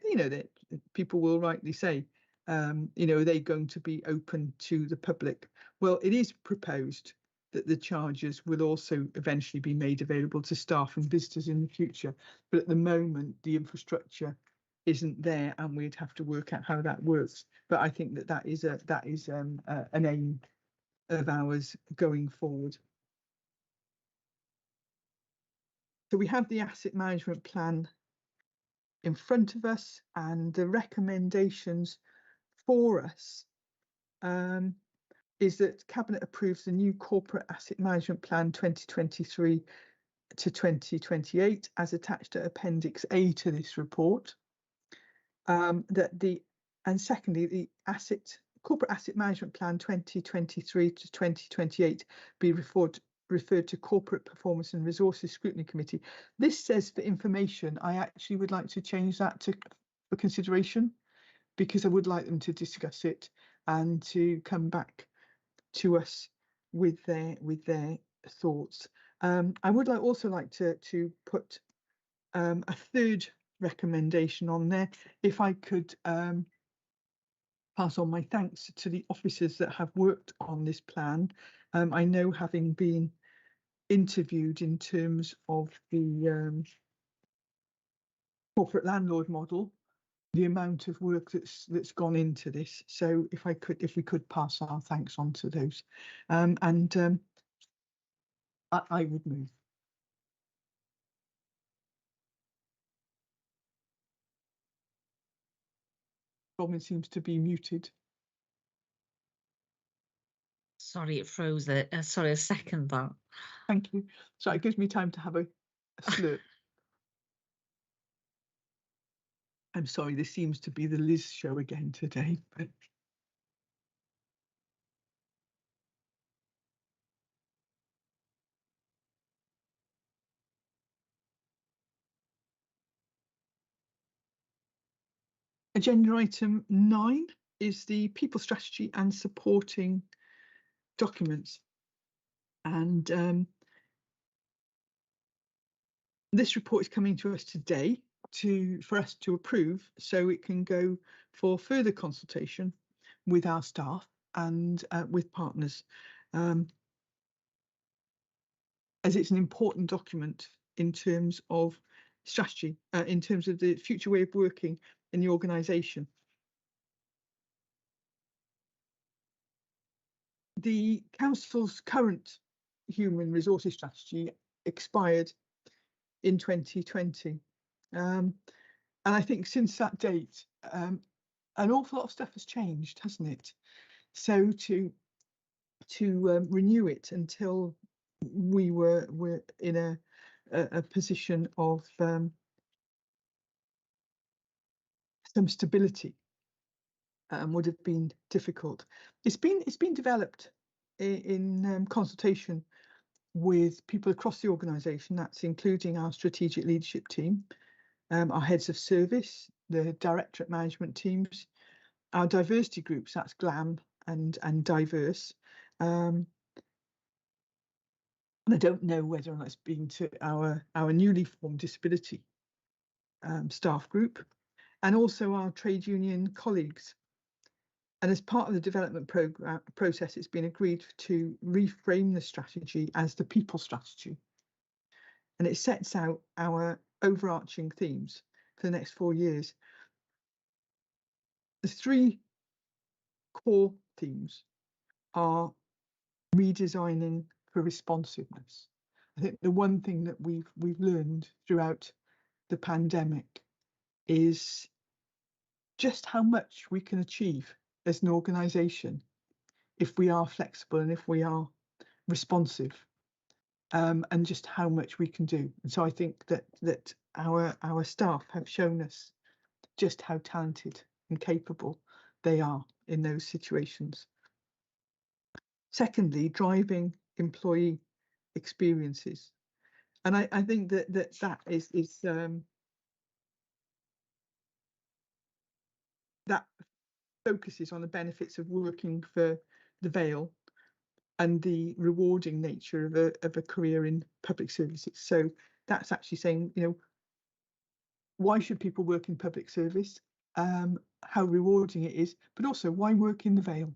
people will rightly say, are they going to be open to the public? Well, it is proposed that the chargers will also eventually be made available to staff and visitors in the future, but at the moment the infrastructure isn't there, and we'd have to work out how that works. But I think that is an aim of ours going forward. So we have the asset management plan in front of us, and the recommendations for us is that Cabinet approves the new Corporate Asset Management Plan 2023 to 2028 as attached to Appendix A to this report. And secondly, the Corporate Asset Management Plan 2023 to 2028 be referred to Corporate Performance and Resources Scrutiny Committee. This says for information. I actually would like to change that for consideration, because I would like them to discuss it and to come back to us with their thoughts. I would also like to put a third recommendation on there. If I could pass on my thanks to the officers that have worked on this plan. I know, having been interviewed in terms of the corporate landlord model, the amount of work that's gone into this. So if we could pass our thanks on to those, I would move. Robin seems to be muted. Sorry, it froze there. Sorry, a second that. Thank you. So it gives me time to have a slurp. I'm sorry, this seems to be the Liz show again today. But agenda item 9 is the people strategy and supporting documents. And this report is coming to us today for us to approve, so it can go for further consultation with our staff and with partners, as it's an important document in terms of strategy, in terms of the future way of working in the organisation. The Council's current human resources strategy expired in 2020. And I think since that date, an awful lot of stuff has changed, hasn't it? So to renew it until we were in a position of some stability would have been difficult. It's been developed in consultation with people across the organisation. That's including our strategic leadership team, our heads of service, the directorate management teams, our diversity groups, that's GLAM and diverse. And I don't know whether or not it's been to our newly formed disability staff group, and also our trade union colleagues. And as part of the development process, it's been agreed to reframe the strategy as the people strategy. And it sets out our overarching themes for the next 4 years. The 3 core themes are redesigning for responsiveness. I think the one thing that we've learned throughout the pandemic is just how much we can achieve as an organisation if we are flexible and if we are responsive, and just how much we can do. And so I think that our staff have shown us just how talented and capable they are in those situations. Secondly, driving employee experiences, and I think that is that focuses on the benefits of working for the Vale and the rewarding nature of a career in public services. So that's actually saying, why should people work in public service? How rewarding it is, but also why work in the Vale?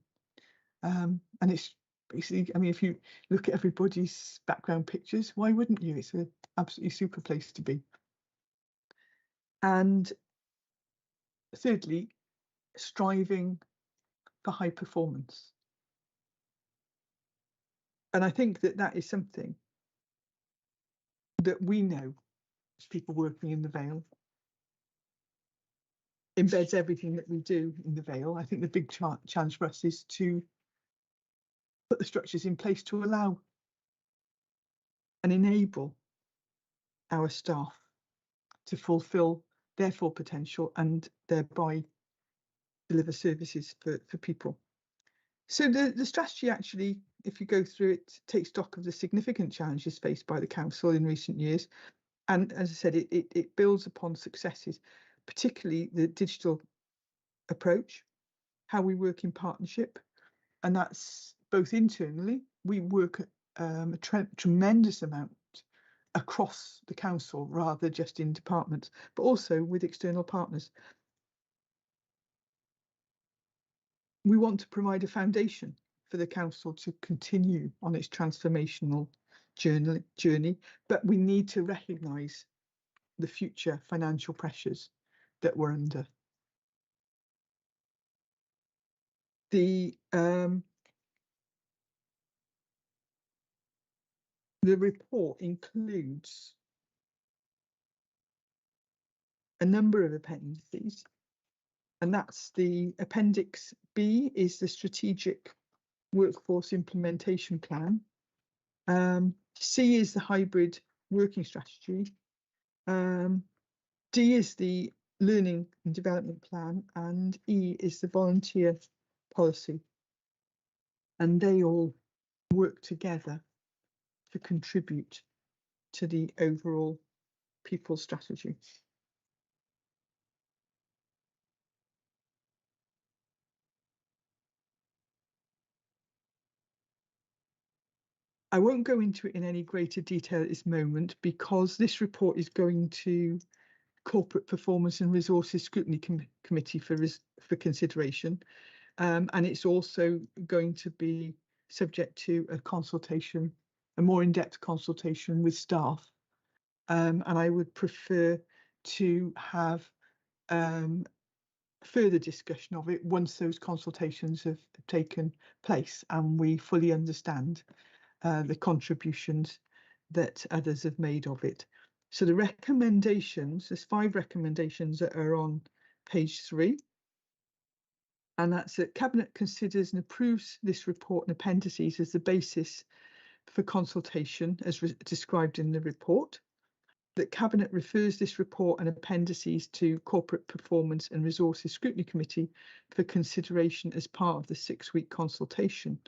And it's basically, if you look at everybody's background pictures, why wouldn't you? It's an absolutely super place to be. And thirdly, striving for high performance. And I think that is something that we know as people working in the Vale embeds everything that we do in the Vale. I think the big challenge for us is to put the structures in place to allow and enable our staff to fulfil their full potential and thereby deliver services for people. So the strategy actually, if you go through it, takes stock of the significant challenges faced by the council in recent years. And as I said, it builds upon successes, particularly the digital approach, how we work in partnership. And that's both internally, we work a tremendous amount across the council rather just in departments, but also with external partners. We want to provide a foundation for the council to continue on its transformational journey, but we need to recognise the future financial pressures that we're under. The report includes a number of appendices, and that's the Appendix B is the Strategic Workforce Implementation Plan. C is the Hybrid Working Strategy. D is the Learning and Development Plan, and E is the Volunteer Policy. And they all work together to contribute to the overall people strategy. I won't go into it in any greater detail at this moment because this report is going to Corporate Performance and Resources Scrutiny Committee for consideration, and it's also going to be subject to a consultation, a more in-depth consultation with staff, and I would prefer to have further discussion of it once those consultations have taken place and we fully understand the contributions that others have made of it. So the recommendations, there's 5 recommendations that are on page 3. And that's that Cabinet considers and approves this report and appendices as the basis for consultation as described in the report. That Cabinet refers this report and appendices to Corporate Performance and Resources Scrutiny Committee for consideration as part of the 6-week consultation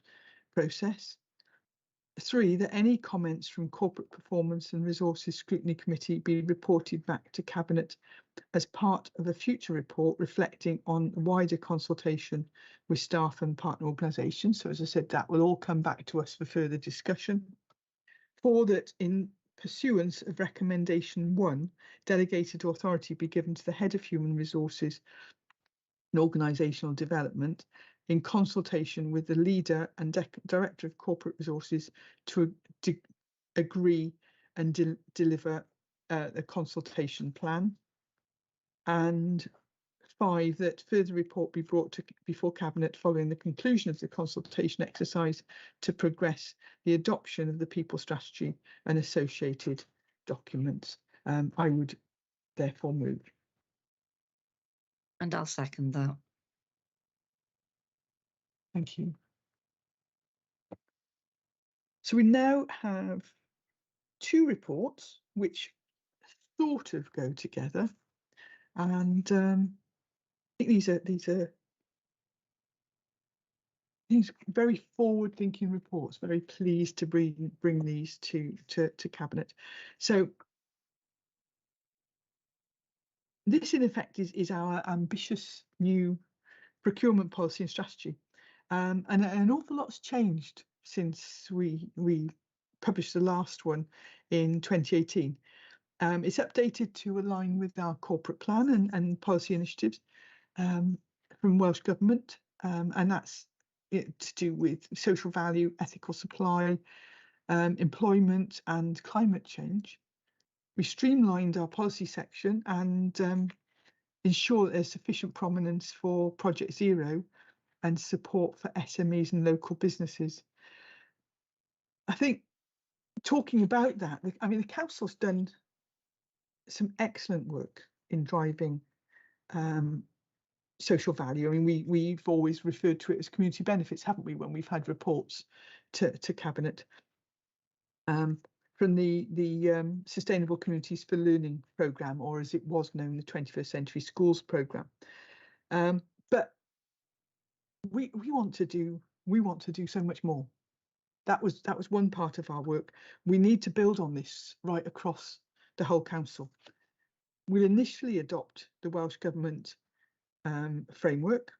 process. 3, that any comments from Corporate Performance and Resources Scrutiny Committee be reported back to Cabinet as part of a future report reflecting on wider consultation with staff and partner organisations. So as I said, that will all come back to us for further discussion. 4, that in pursuance of recommendation 1, delegated authority be given to the Head of Human Resources and Organisational Development in consultation with the leader and director of corporate resources to agree and deliver a consultation plan. And 5, that further report be brought before Cabinet following the conclusion of the consultation exercise to progress the adoption of the people strategy and associated documents. I would therefore move. And I'll second that. Thank you. So we now have 2 reports which sort of go together, and I think these are very forward-thinking reports. Very pleased to bring these to Cabinet. So this, in effect, is our ambitious new procurement policy and strategy. And an awful lot's changed since we published the last one in 2018. It's updated to align with our corporate plan and policy initiatives from Welsh Government, and that's to do with social value, ethical supply, employment and climate change. We streamlined our policy section and ensure there's sufficient prominence for Project Zero and support for SMEs and local businesses. I think talking about that, I mean, the council's done some excellent work in driving social value. I mean, we've always referred to it as community benefits, haven't we, when we've had reports to Cabinet. From the Sustainable Communities for Learning programme, or as it was known, the 21st Century Schools programme. But we want to do so much more. That was one part of our work. We need to build on this right across the whole council. We'll initially adopt the Welsh Government framework,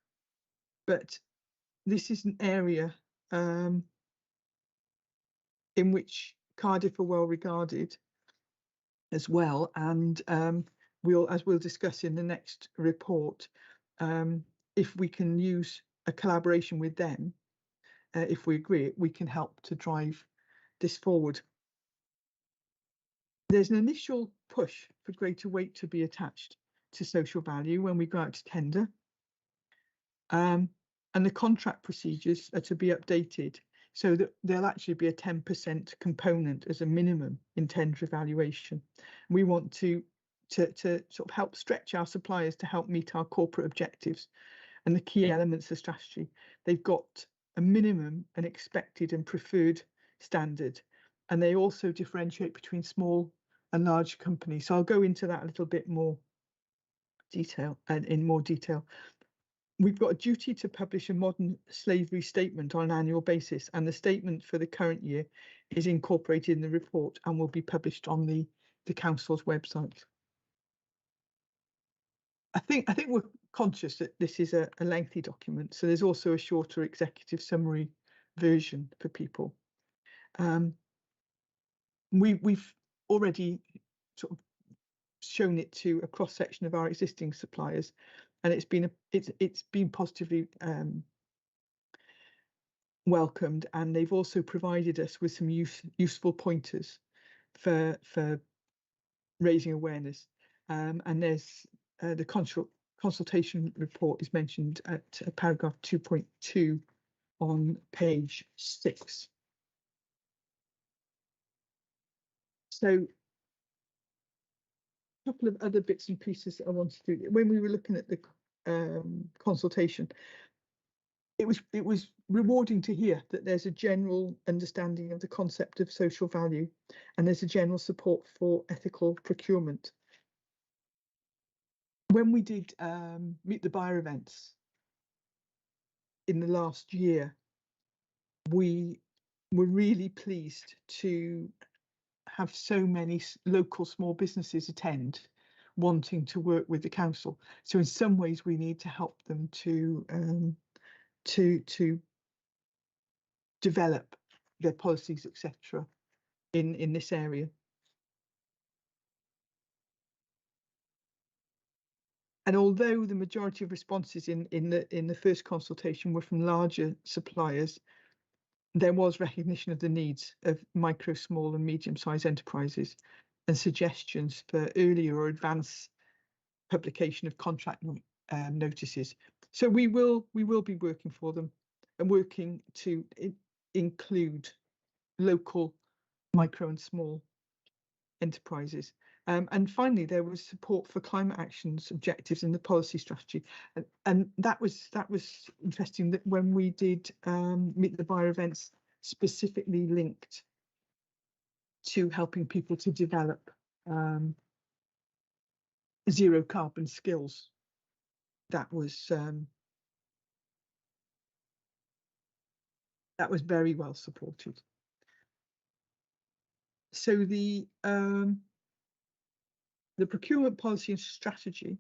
but this is an area in which Cardiff are well regarded as well, and as we'll discuss in the next report, if we can use a collaboration with them, if we agree, we can help to drive this forward. There's an initial push for greater weight to be attached to social value when we go out to tender, and the contract procedures are to be updated so that there'll actually be a 10% component as a minimum in tender evaluation. We want to sort of help stretch our suppliers to help meet our corporate objectives and the key elements of strategy. They've got a minimum, an expected and preferred standard, and they also differentiate between small and large companies. So I'll go into that a little bit more detail and in more detail. We've got a duty to publish a modern slavery statement on an annual basis, and the statement for the current year is incorporated in the report and will be published on the council's website. I think we're conscious that this is a lengthy document, so there's also a shorter executive summary version for people. We've already sort of shown it to a cross section of our existing suppliers, and it's been positively welcomed, and they've also provided us with some useful pointers for raising awareness. And there's the consultation report is mentioned at paragraph 2.2 on page 6. So a couple of other bits and pieces that I wanted to do. When we were looking at the consultation, it was rewarding to hear that there's a general understanding of the concept of social value, and there's a general support for ethical procurement. When we did Meet the Buyer events in the last year, we were really pleased to have so many local small businesses attend, wanting to work with the council. So in some ways we need to help them to develop their policies, etc. in this area. And although the majority of responses in the first consultation were from larger suppliers, there was recognition of the needs of micro, small and medium-sized enterprises and suggestions for earlier or advanced publication of contract notices. So we will be working for them and working to include local micro and small enterprises. And finally, there was support for climate action's objectives in the policy strategy, and that was interesting. That when we did Meet the Buyer events, specifically linked to helping people to develop zero carbon skills, that was very well supported. So the procurement policy and strategy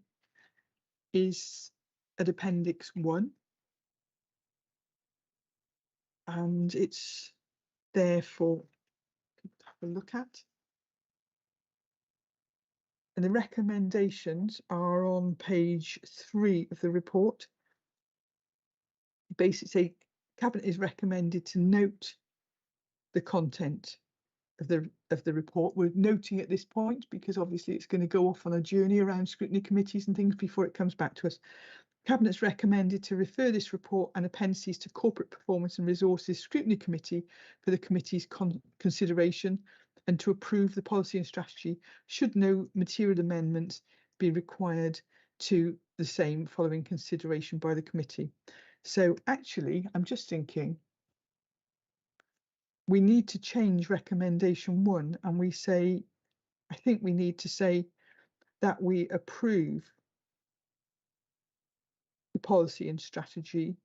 is at Appendix 1, and it's there for people to have a look at. And the recommendations are on page 3 of the report. Basically, Cabinet is recommended to note the content of the report. We're noting at this point because obviously it's going to go off on a journey around scrutiny committees and things before it comes back to us. Cabinet's recommended to refer this report and appendices to Corporate Performance and Resources Scrutiny Committee for the committee's consideration, and to approve the policy and strategy should no material amendments be required to the same following consideration by the committee. So actually, I'm just thinking we need to change recommendation 1, and we say, I think we need to say that we approve the policy and strategy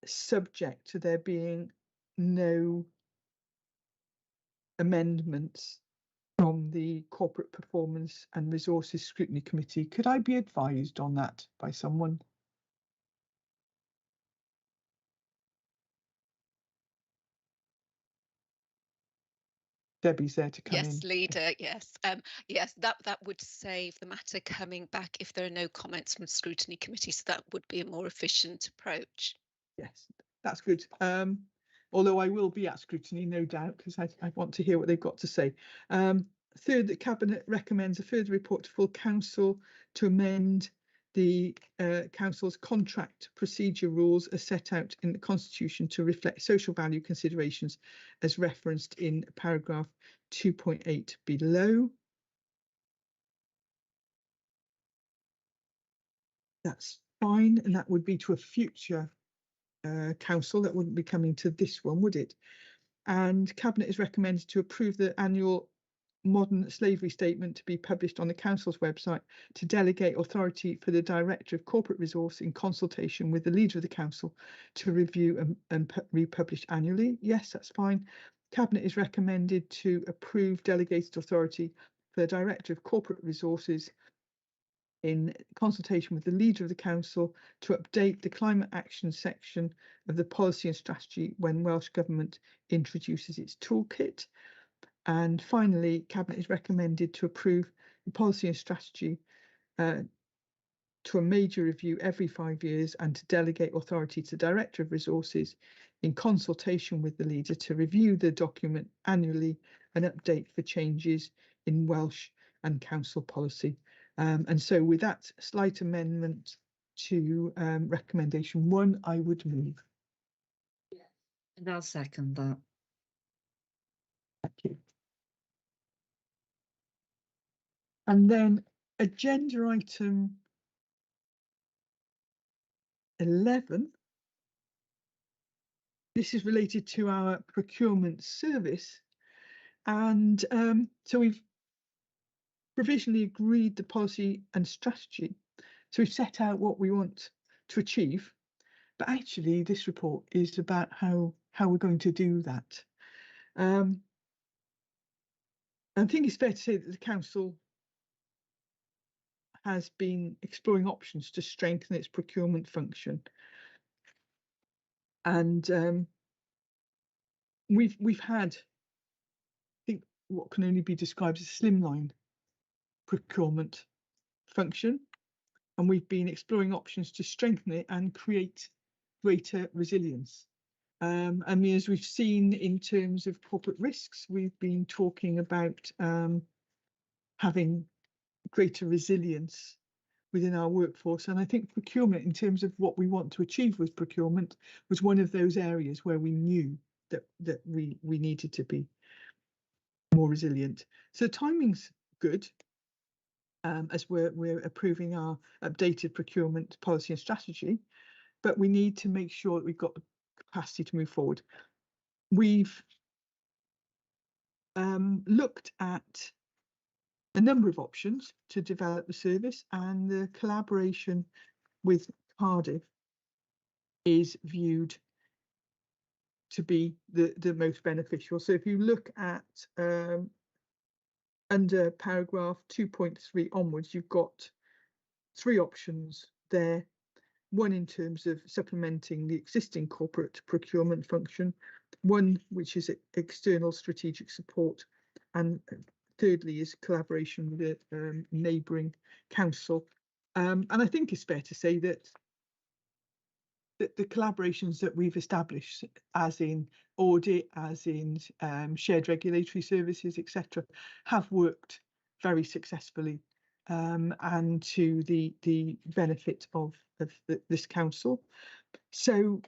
subject to there being no amendments from the Corporate Performance and Resources Scrutiny Committee. Could I be advised on that by someone? Debbie's there to come in. Yes, leader. Yes, yes. That would save the matter coming back if there are no comments from scrutiny committee. So that would be a more efficient approach. Yes, that's good. Although I will be at scrutiny, no doubt, because I want to hear what they've got to say. Third, the Cabinet recommends a further report to full council to amend the council's contract procedure rules as set out in the Constitution to reflect social value considerations as referenced in paragraph 2.8 below. That's fine, and that would be to a future council. That wouldn't be coming to this one, would it? And Cabinet is recommended to approve the annual modern slavery statement to be published on the council's website, to delegate authority for the Director of Corporate Resource in consultation with the leader of the council to review and republish annually. Yes, that's fine. Cabinet is recommended to approve delegated authority for the Director of Corporate Resources in consultation with the leader of the council to update the climate action section of the policy and strategy when Welsh Government introduces its toolkit. And finally, Cabinet is recommended to approve the policy and strategy to a major review every 5 years and to delegate authority to the Director of Resources in consultation with the leader to review the document annually and update for changes in Welsh and council policy. And so with that slight amendment to recommendation 1, I would move. And I'll second that. Thank you. And then agenda item 11. This is related to our procurement service. And so we've provisionally agreed the policy and strategy. So we've set out what we want to achieve. But actually, this report is about how we're going to do that. I think it's fair to say that the council has been exploring options to strengthen its procurement function. And we've had, I think, what can only be described as a slimline procurement function, and we've been exploring options to strengthen it and create greater resilience. I mean, as we've seen in terms of corporate risks, we've been talking about having greater resilience within our workforce, and I think procurement, in terms of what we want to achieve with procurement, was one of those areas where we knew that we needed to be more resilient. So timing's good, as we're approving our updated procurement policy and strategy, but we need to make sure that we've got the capacity to move forward. We've looked at a number of options to develop the service, and the collaboration with Cardiff is viewed to be the most beneficial. So if you look at under paragraph 2.3 onwards, you've got 3 options there. One in terms of supplementing the existing corporate procurement function, one which is external strategic support, and thirdly is collaboration with the neighbouring council. And I think it's fair to say that the collaborations that we've established, as in audit, as in shared regulatory services, etc., have worked very successfully, and to the benefit of this council. So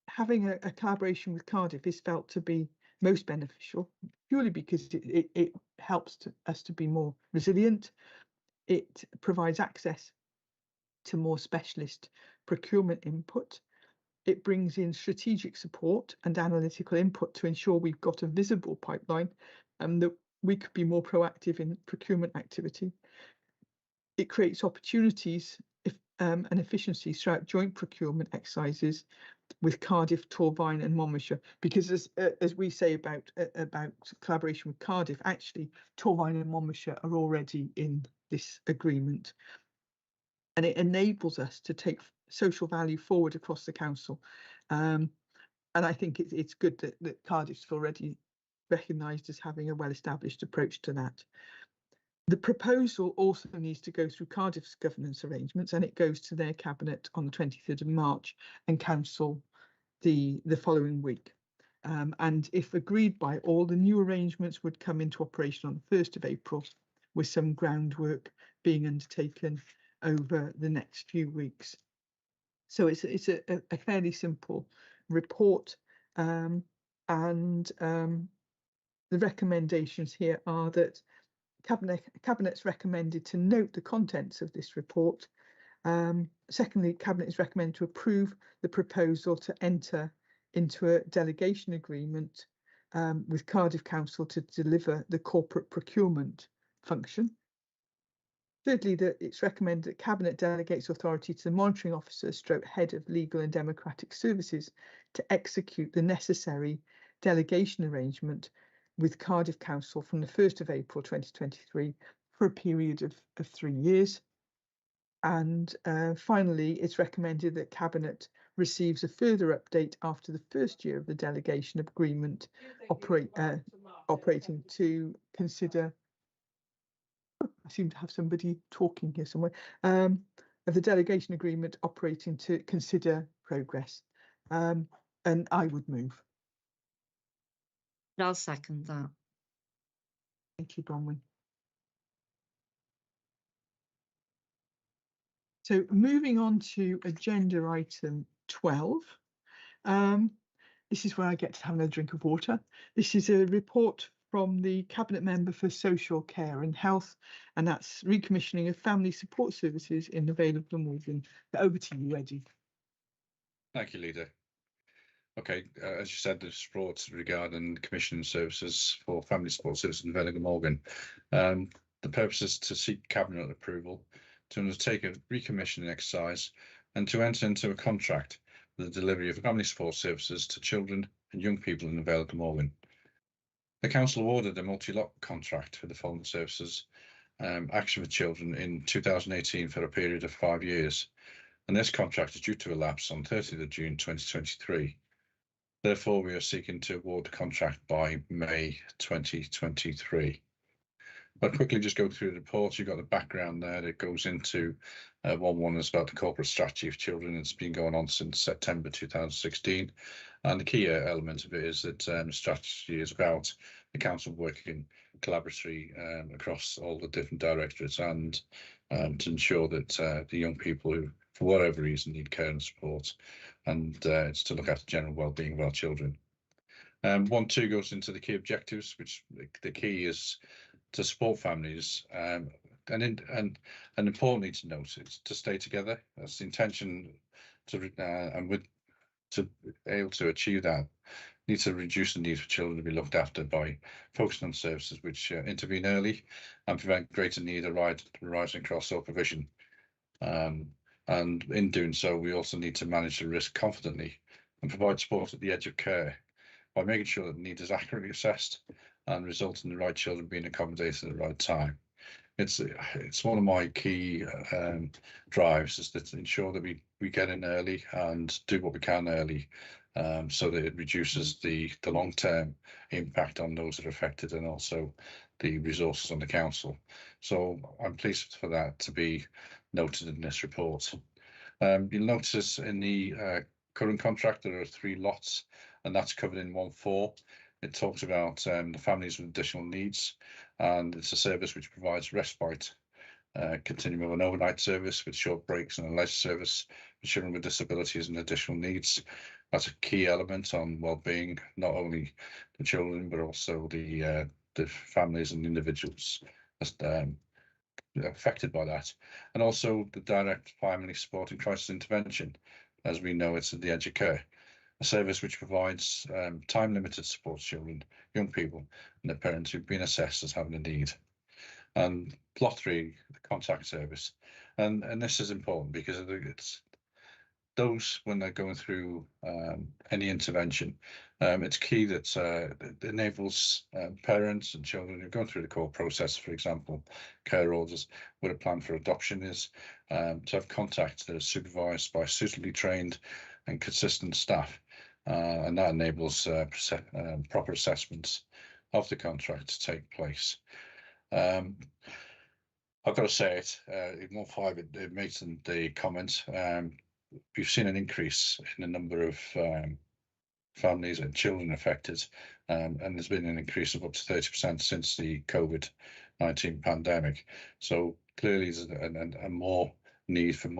having a collaboration with Cardiff is felt to be most beneficial, purely because it helps us to be more resilient. It provides access to more specialist procurement input. It brings in strategic support and analytical input to ensure we've got a visible pipeline and that we could be more proactive in procurement activity. It creates opportunities and efficiencies throughout joint procurement exercises with Cardiff, Torvine and Monmouthshire, because as we say about collaboration with Cardiff, actually Torvine and Monmouthshire are already in this agreement, and it enables us to take social value forward across the council. And I think it's good that Cardiff's already recognised as having a well-established approach to that. The proposal also needs to go through Cardiff's governance arrangements, and it goes to their cabinet on the 23rd of March and council the following week. And if agreed by all, the new arrangements would come into operation on the 1st of April, with some groundwork being undertaken over the next few weeks. So it's a fairly simple report, and the recommendations here are that Cabinet's recommended to note the contents of this report. Secondly, Cabinet is recommended to approve the proposal to enter into a delegation agreement with Cardiff Council to deliver the corporate procurement function. Thirdly, that it's recommended that Cabinet delegates authority to the monitoring officer / head of legal and democratic services to execute the necessary delegation arrangement with Cardiff Council from the 1st of April 2023 for a period of 3 years. And finally, it's recommended that Cabinet receives a further update after the first year of the delegation agreement operating to consider. I seem to have somebody talking here somewhere. Of the delegation agreement operating to consider progress. And I would move. I'll second that. Thank you, Bronwyn. So moving on to agenda item 12. This is where I get to have another drink of water. This is a report from the Cabinet Member for Social Care and Health, and that's recommissioning of family support services in the Vale of Glamorgan. Over to you, Eddie. Thank you, Leader. Okay, as you said, this report regarding commissioning services for family support services in the Vale of Glamorgan. The purpose is to seek Cabinet approval to undertake a recommissioning exercise and to enter into a contract for the delivery of family support services to children and young people in the Vale of Glamorgan. The Council awarded a multi-lot contract for the following services, Action for Children in 2018 for a period of 5 years, and this contract is due to elapse on 30th of June 2023. Therefore, we are seeking to award the contract by May 2023. I'll quickly just go through the report. You've got the background there that goes into one is about the corporate strategy for children. It's been going on since September 2016. And the key element of it is that the strategy is about the council working collaboratively across all the different directorates and to ensure that the young people who, for whatever reason, need care and support, and it's to look after the general well-being of our children. 1.2 goes into the key objectives, which the key is to support families, and importantly to note, it's to stay together. That's the intention to and with to be able to achieve that, need to reduce the need for children to be looked after by focusing on services which intervene early and prevent greater need arising across all provision. And in doing so, we also need to manage the risk confidently and provide support at the edge of care by making sure that the need is accurately assessed and result in the right children being accommodated at the right time. It's one of my key drives, is to ensure that we get in early and do what we can early, so that it reduces the long-term impact on those that are affected and also the resources on the council. So I'm pleased for that to be noted in this report. You'll notice in the current contract there are 3 lots, and that's covered in 1.4. It talks about the families with additional needs, and it's a service which provides respite, continuing of an overnight service with short breaks and a leisure service for children with disabilities and additional needs. That's a key element on well-being, not only the children but also the families and individuals affected by that, and also the direct family support and crisis intervention, as we know it's at the Educare, a service which provides time-limited support to children, young people, and their parents who've been assessed as having a need. And Plot 3, the contact service, and this is important because it's those when they're going through any intervention. It's key that it enables parents and children who are going through the court process, for example, care orders, what a plan for adoption is, to have contacts that are supervised by suitably trained and consistent staff, and that enables proper assessments of the contract to take place. I've got to say it, in 1.5 it makes the comment. We've seen an increase in the number of families and children affected, and there's been an increase of up to 30% since the COVID-19 pandemic. So clearly there's a more need for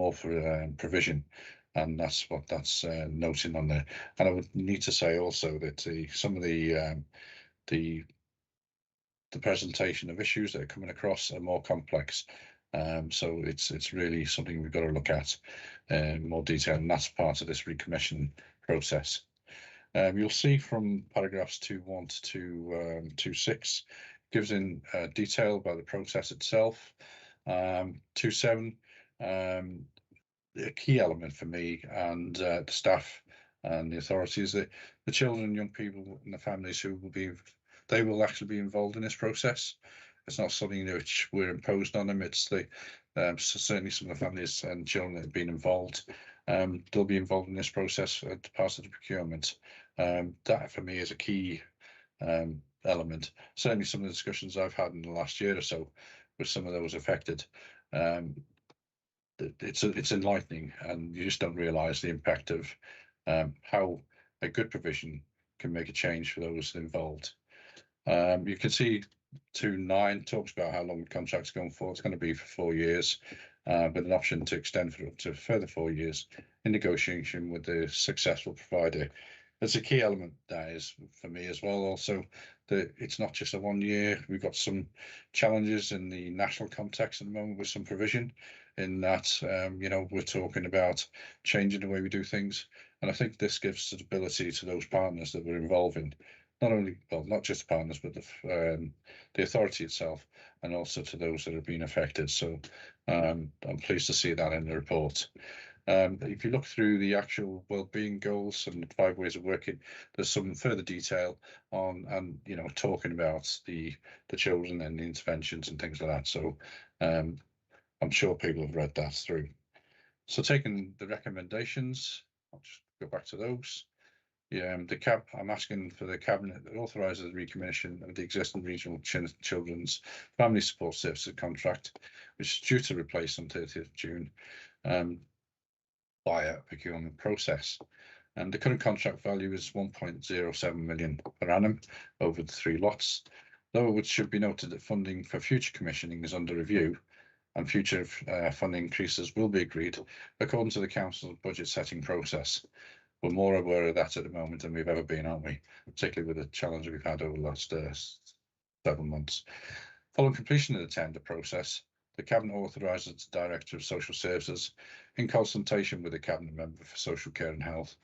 provision, and that's what that's noting on there. And I would need to say also that some of the presentation of issues that are coming across are more complex. So it's really something we've got to look at in more detail, and that's part of this recommission process. You'll see from paragraphs 2.1 to 2.6 gives in detail about the process itself. 2.7, a key element for me and the staff and the authorities, that the children and young people and the families who will actually be involved in this process. It's not something which we're imposed on them. It's certainly some of the families and children that have been involved. They'll be involved in this process as part of the procurement. That for me is a key element. Certainly some of the discussions I've had in the last year or so with some of those affected, it's enlightening, and you just don't realise the impact of how a good provision can make a change for those involved. You can see 2.9 talks about how long the contract's going for. It's going to be for 4 years, but an option to extend for up to a further 4 years in negotiation with the successful provider. There's a key element that is for me as well. Also, that it's not just a 1 year. We've got some challenges in the national context at the moment with some provision in that, we're talking about changing the way we do things. And I think this gives stability to those partners that we're involving. Not just partners, but the authority itself, and also to those that have been affected. So I'm pleased to see that in the report. If you look through the actual wellbeing goals and 5 ways of working, there's some further detail on, and talking about the children and the interventions and things like that. So I'm sure people have read that through. So taking the recommendations, I'll just go back to those. I'm asking for the Cabinet that authorises the recommission of the existing regional children's family support services contract, which is due to replace on 30th of June by a procurement process. And the current contract value is 1.07 million per annum over the 3 lots, though it should be noted that funding for future commissioning is under review, and future funding increases will be agreed according to the Council's budget setting process. We're more aware of that at the moment than we've ever been, aren't we? Particularly with the challenge we've had over the last 7 months. Following completion of the tender process, the Cabinet authorises the Director of Social Services, in consultation with the Cabinet Member for Social Care and Health,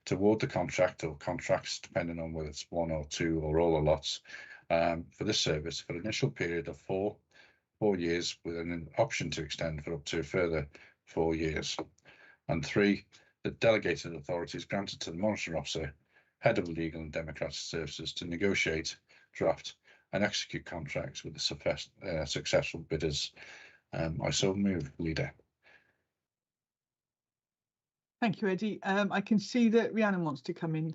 to award the contract or contracts, depending on whether it's 1 or 2 or all the lots, for this service for an initial period of 4 years, with an option to extend for up to a further 4 years. And 3, the delegated authority is granted to the Monitoring Officer, Head of Legal and Democratic Services, to negotiate, draft and execute contracts with the successful bidders. I so move, Leader. Thank you, Eddie. I can see that Rhiannon wants to come in.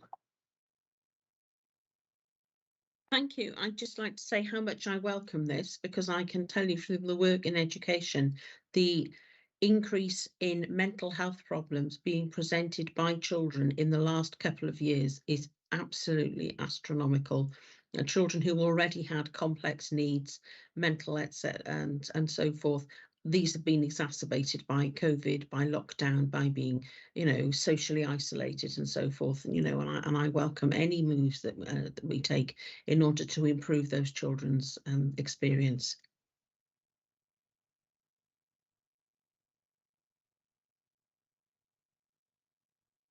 Thank you. I'd just like to say how much I welcome this, because I can tell you through the work in education, the increase in mental health problems being presented by children in the last couple of years is absolutely astronomical. Children who already had complex needs, mental and so forth, these have been exacerbated by COVID, by lockdown, by being, socially isolated and so forth. And I welcome any moves that we take in order to improve those children's experience.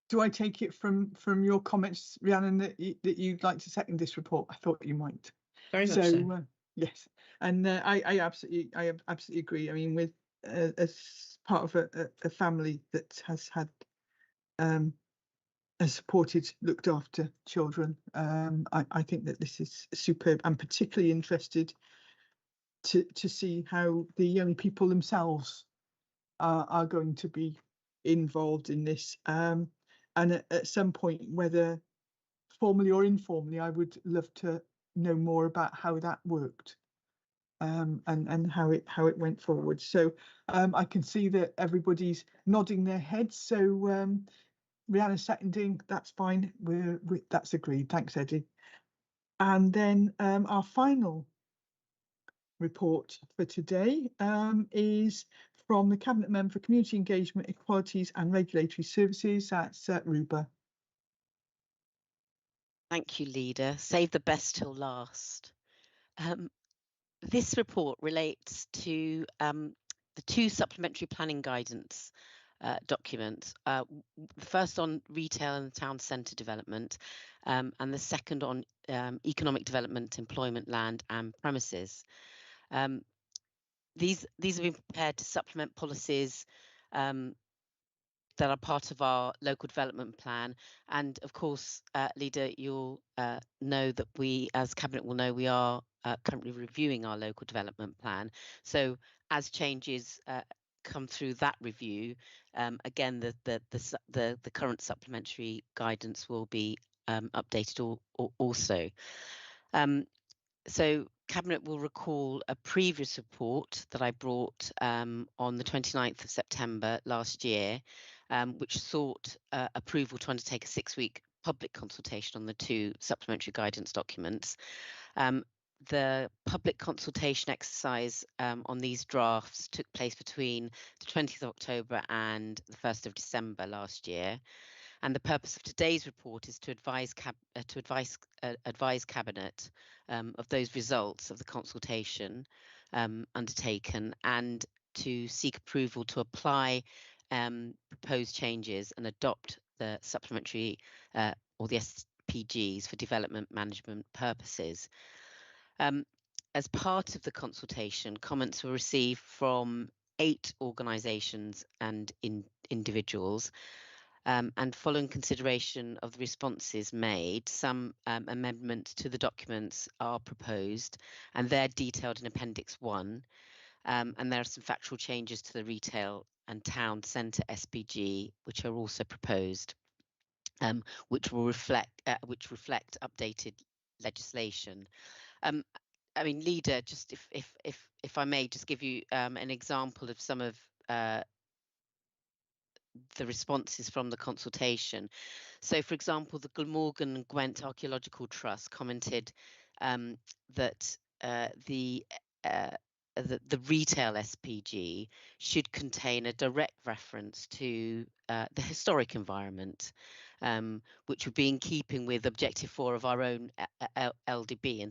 do I take it from your comments, Rhiannon, that you'd like to second this report? I thought you might. Very much so. Yes, and I absolutely agree. I mean, with as part of a family that has had has supported, looked after children, I think that this is superb. I'm particularly interested to see how the young people themselves are going to be involved in this, and at some point, whether formally or informally, I would love to know more about how that worked, and how it went forward. So I can see that everybody's nodding their heads. So Rhiannon seconding, that's fine. That's agreed. Thanks, Eddie. And then our final report for today is from the Cabinet Member for Community Engagement, Equalities and Regulatory Services. That's Ruba. Thank you, Leader. Save the best till last. This report relates to the two supplementary planning guidance documents. The first on retail and town centre development, and the second on economic development, employment, land and premises. These have been prepared to supplement policies that are part of our local development plan. And of course, Leader, you'll know that we, as Cabinet will know, we are currently reviewing our local development plan. So as changes come through that review, again, the current supplementary guidance will be updated also. So Cabinet will recall a previous report that I brought on the 29th of September last year, which sought approval to undertake a 6-week public consultation on the two supplementary guidance documents. The public consultation exercise on these drafts took place between the 20th of October and the 1st of December last year. And the purpose of today's report is to advise Cabinet of those results of the consultation undertaken, and to seek approval to apply proposed changes and adopt the supplementary or the SPGs for development management purposes. As part of the consultation, comments were received from 8 organisations and individuals. And following consideration of the responses made, some amendments to the documents are proposed, and they're detailed in Appendix 1. And there are some factual changes to the retail and town centre SPG, which are also proposed, which reflect updated legislation. I mean, Leader, just if I may just give you an example of some of the responses from the consultation. So, for example, the Glamorgan and Gwent Archaeological Trust commented that the retail SPG should contain a direct reference to the historic environment, which would be in keeping with Objective 4 of our own LDP,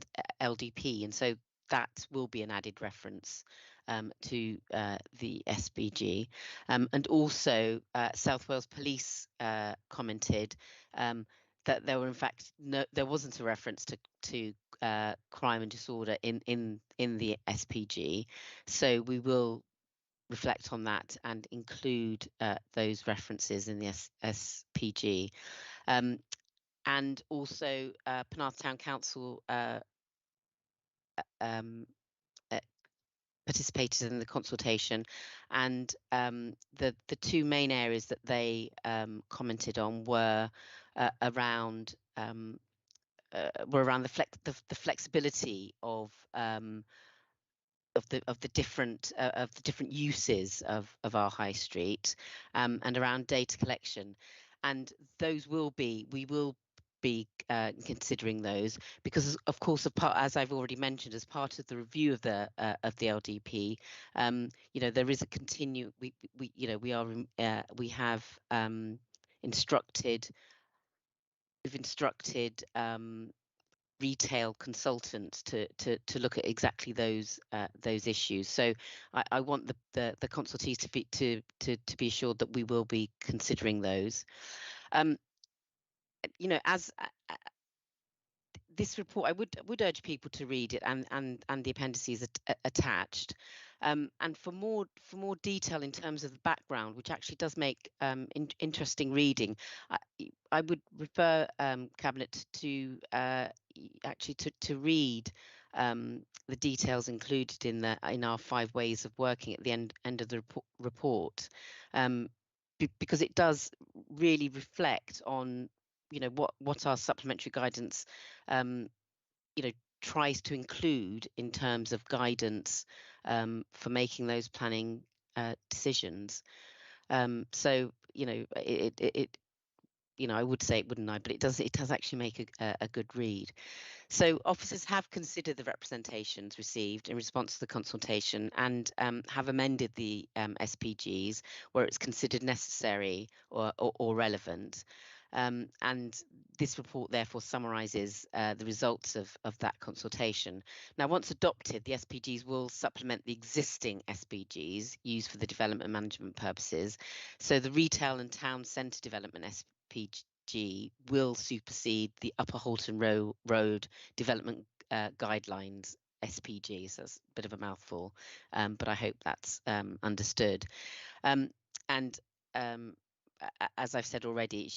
and so that will be an added reference to the SPG. And also South Wales Police commented that there were in fact there wasn't a reference to crime and disorder in the SPG, so we will reflect on that and include those references in the SPG. And also Penarth Town Council participated in the consultation, and the two main areas that they commented on were around the flexibility of the different uses of our high street, and around data collection, and we will be considering those, because of course, as I've already mentioned, as part of the review of the LDP, there is a we have instructed retail consultants to look at exactly those issues. So I want the consultees to be assured that we will be considering those. You know, as this report, I would urge people to read it and the appendices attached. And for more detail in terms of the background, which actually does make interesting reading, I would refer Cabinet to actually to read the details included in our 5 ways of working at the end of the report, because it does really reflect on, you know, what our supplementary guidance you know, tries to include in terms of guidance for making those planning decisions. So, you know, it you know, I would say it, wouldn't I? But it does actually make a good read. So officers have considered the representations received in response to the consultation and have amended the SPGs where it's considered necessary or relevant. And this report therefore summarises the results of that consultation. Now, once adopted, the SPGs will supplement the existing SPGs used for the development management purposes. So the retail and town centre development SPG will supersede the Upper Halton Road Development Guidelines SPG. So that's a bit of a mouthful, but I hope that's understood. As I've said already,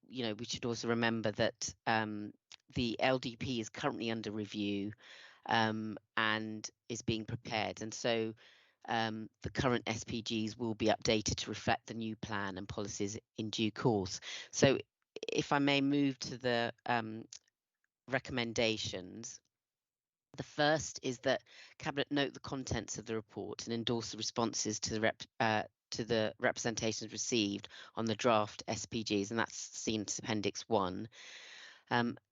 you know, we should also remember that the LDP is currently under review and is being prepared. And so the current SPGs will be updated to reflect the new plan and policies in due course. So if I may move to the recommendations. The first is that Cabinet note the contents of the report and endorse the responses to the representations received on the draft SPGs, and that's seen as Appendix 1.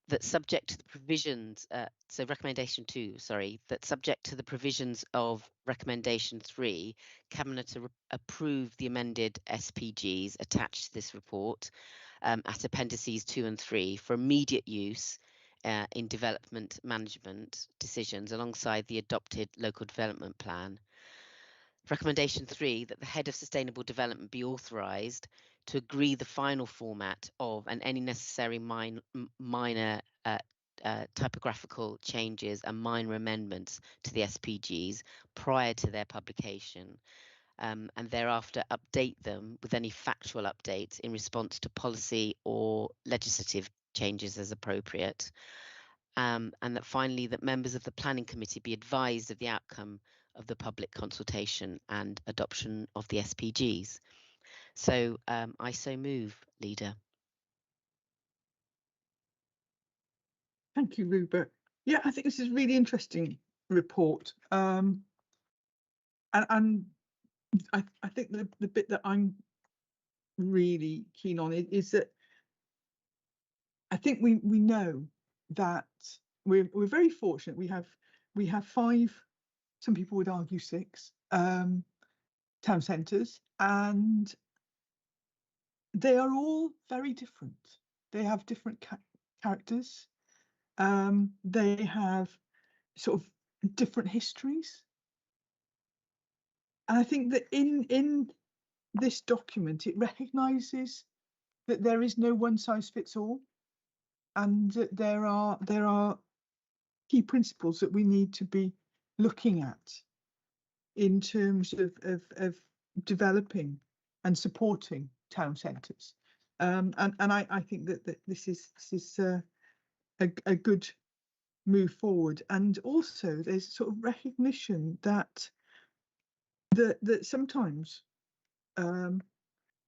That subject to the provisions, so recommendation 2, sorry, that subject to the provisions of recommendation 3, Cabinet approve the amended SPGs attached to this report at Appendices 2 and 3 for immediate use in development management decisions alongside the adopted local development plan. Recommendation 3, that the head of sustainable development be authorised to agree the final format of and any necessary minor typographical changes and minor amendments to the SPGs prior to their publication, and thereafter update them with any factual updates in response to policy or legislative changes as appropriate. And that finally, that members of the Planning Committee be advised of the outcome of the public consultation and adoption of the SPGs. So I so move, Leader. Thank you, Ruba. Yeah, I think this is a really interesting report. And I think the bit that I'm really keen on is that I think we know that we're very fortunate. We have 5, some people would argue 6 town centres, and they are all very different. They have different characters. They have sort of different histories. And I think that in this document, it recognises that there is no one size fits all, and that there are key principles that we need to be looking at in terms of developing and supporting town centres. And I think that this is a good move forward. And also there's sort of recognition that that sometimes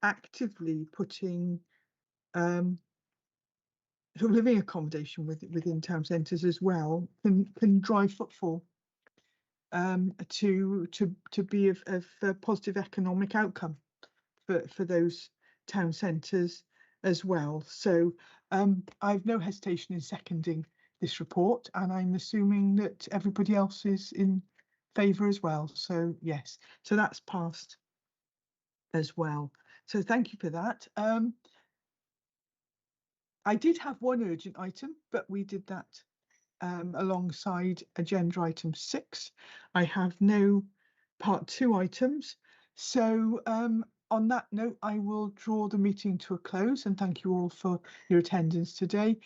actively putting sort of living accommodation within town centres as well can drive footfall to be of a positive economic outcome for those town centres as well. So I've no hesitation in seconding this report, and I'm assuming that everybody else is in favour as well. So yes, so that's passed as well. So thank you for that. I did have one urgent item, but we did that alongside agenda item 6. I have no part 2 items. So On that note, I will draw the meeting to a close and thank you all for your attendance today.